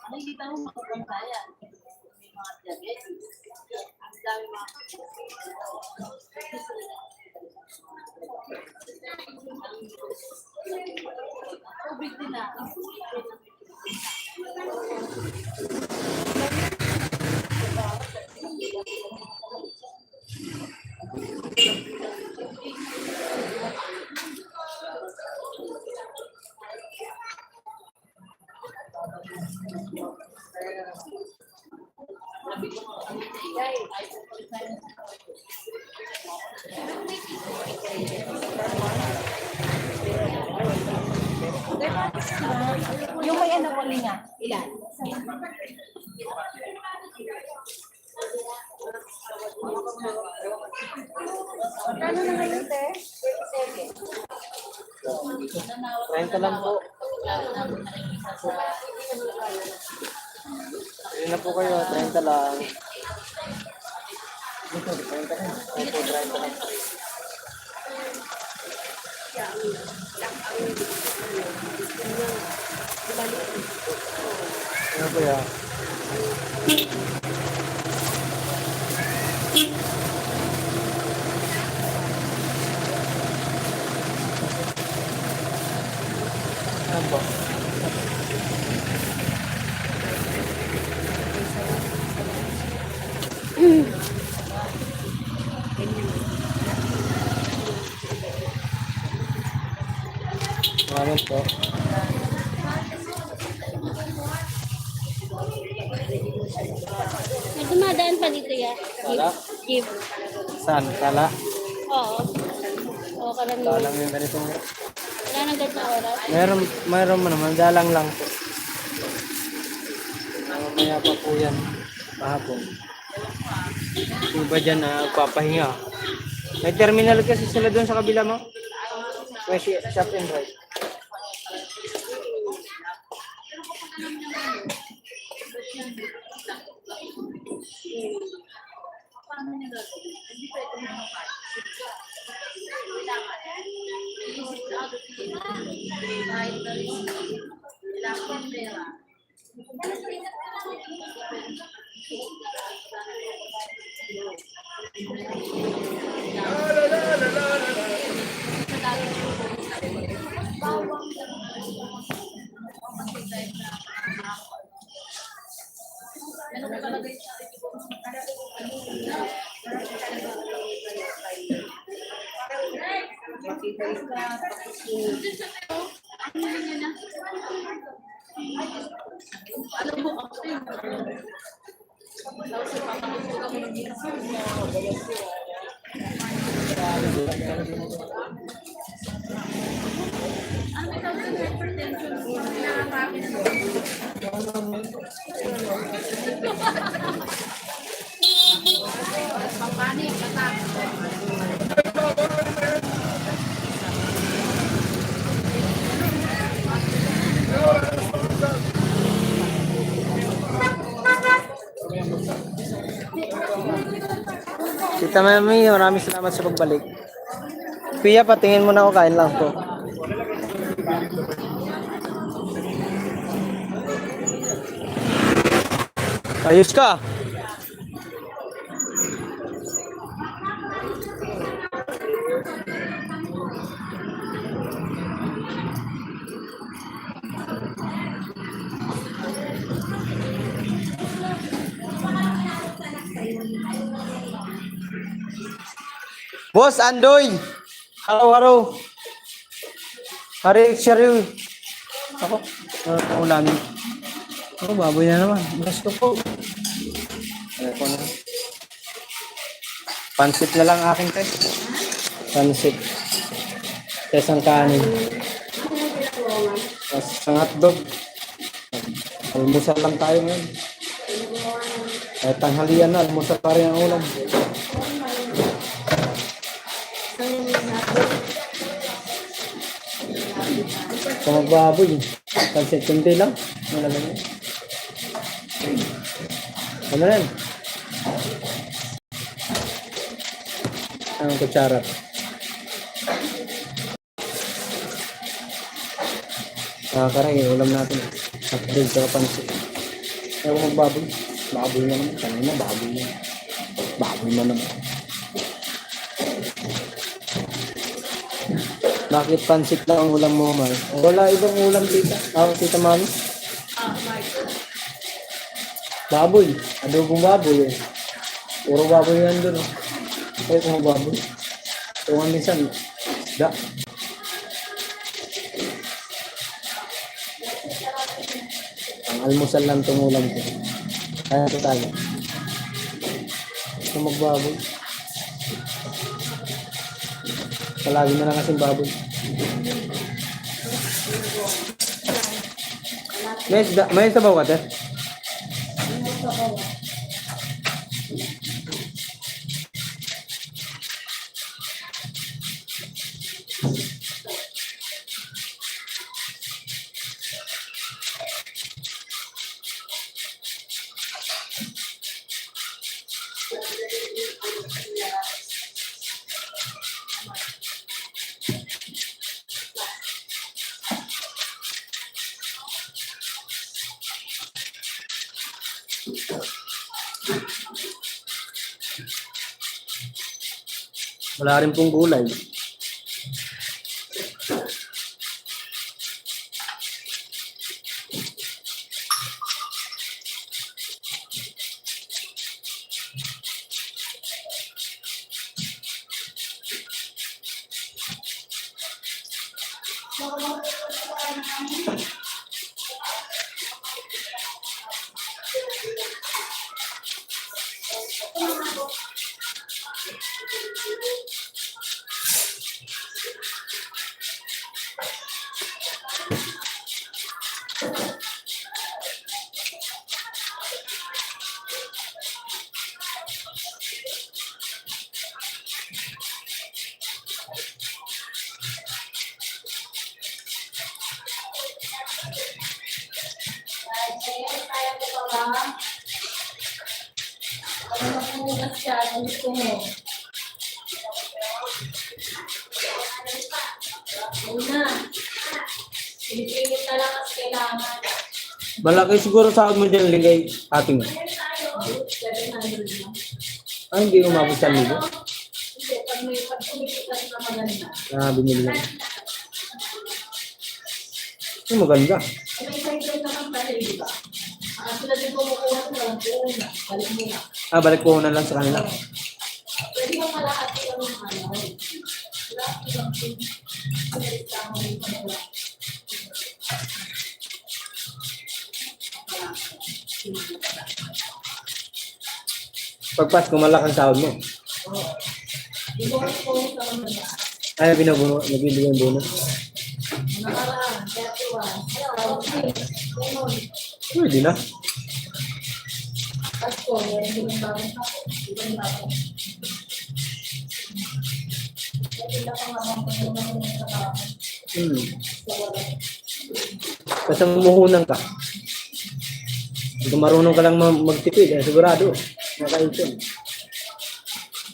nakikita mo makapantaya. May mga diabetes. Ang dami mga tubig din na. Yung may ano ko nga, ilan? Magkano na ngayon, te? 30 lang po. Ayun na po kayo, 30 lang. Dito, 30 lang. Ito, 30 lang. Ano po yan? Ano po? Salamat po. May dumadaan pa dito ya. Tala? Jeep. Saan? Tala? Oo. Oo, karamihan. Talang yung ganitong. Wala nang ganito oras. Mayroon mo naman. Dalang lang po. Mamaya pa po yan. Pahapon. Iba dyan na papahinga. May terminal kasi sila doon sa kabila mo. May shop and ride. Tita Mami, maraming salamat sa pagbalik. Pia, patingin mo na ako, kain lang to. Ayos ka. Boss Andoy. Haro-haro. Hari Sherry. Ako, ulamin. Ako, baboy na naman. Gusto ko. Ayoko na. Pansit na lang akin, Ted. Pansit. Isang kanin. Tapos isang hotdog. Almusal lang tayo ngayon. Kahit tanghalian na, almusal pa rin ang ulam. Kung magbaboy, pansit kunti lang. Malaman yun. Ano na yan? Ang kutsara. Karay, ulam natin. Hotdog sa pansit. Kaya kung magbaboy, baboy na naman. Kanina, baboy na. Baboy na naman. Bakit pansit lang ang ulam mo, Mar? Wala ibang ulam, tita. Tita Mami. Baboy. Adobong baboy eh. Puro baboy yan doon. Ay, kung baboy. Tungan minsan. Da. Ang almusal lang itong ulam ko. Kaya ito tayo. Kung magbaboy. Palagi na lang kasing baboy. May sabaw ka, Ter? Wala rin pong gulay. Pinipinit na lang kasi kailangan. Malaki siguro sa mo dyan ligay ating. 700 lang. Ay, hindi umabot sa libo. Hindi, pag may pagkumikitas na maganda. Binili lang. Ay, maganda. May cycle naman tayo, di ba? Sila din kumukuha ko lang una. Balik mo na. Balik po na lang sa kanila. Pwede mo malahati lang ng ano. Lahat lang din. Pagkakita mo yung pagkakita. Pag Pasko, malakang sahod mo. Ay, binabuno, nagbibigay ng bonus. Pwede na. Hmm. Basta mumuhunan ka. Kung marunong ka lang magtipid, sigurado. Nakaipon.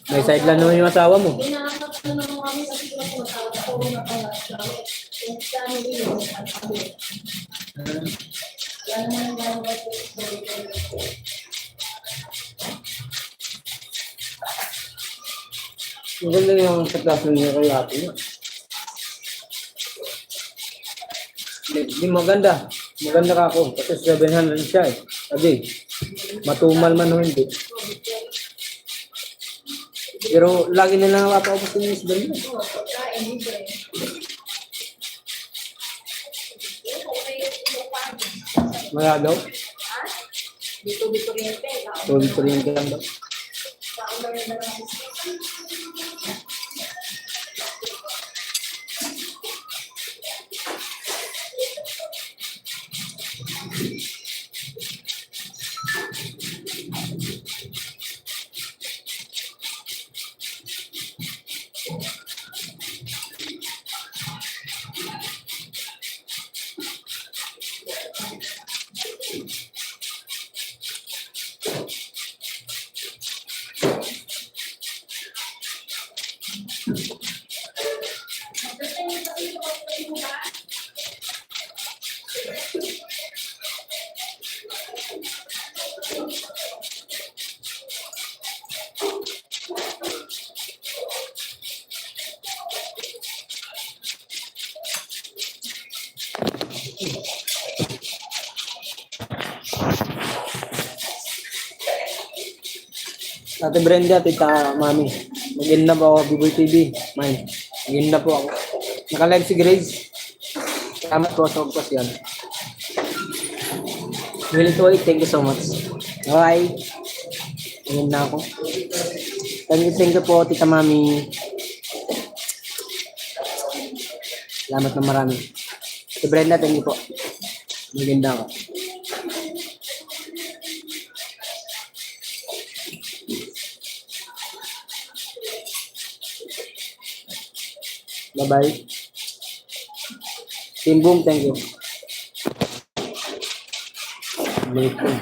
May sideline naman yung asawa mo. Ang ganda yung sa klase niya kay ate niya. Di maganda. Maganda ka ako. Kasi 700 siya eh. Sabi, matumal man o hindi. Pero lagi nilang napapaubos yung isda nila. Maya daw? Dito rin Tuloy-tuloy lang daw. Ate Brenda, Tita Mami. Mag-in na po ako, Biboy TV. Mine. Mag-in na po ako. Naka-live si Grace. Salamat po sa pagpas yan. Willie Toy, thank you so much. Bye. Mag-in na ako. Thank you po, Tita Mami. Salamat na marami. Ate Brenda, thank you po. Mag-in na ako. Bye-bye. Team Boom, thank you. Late po.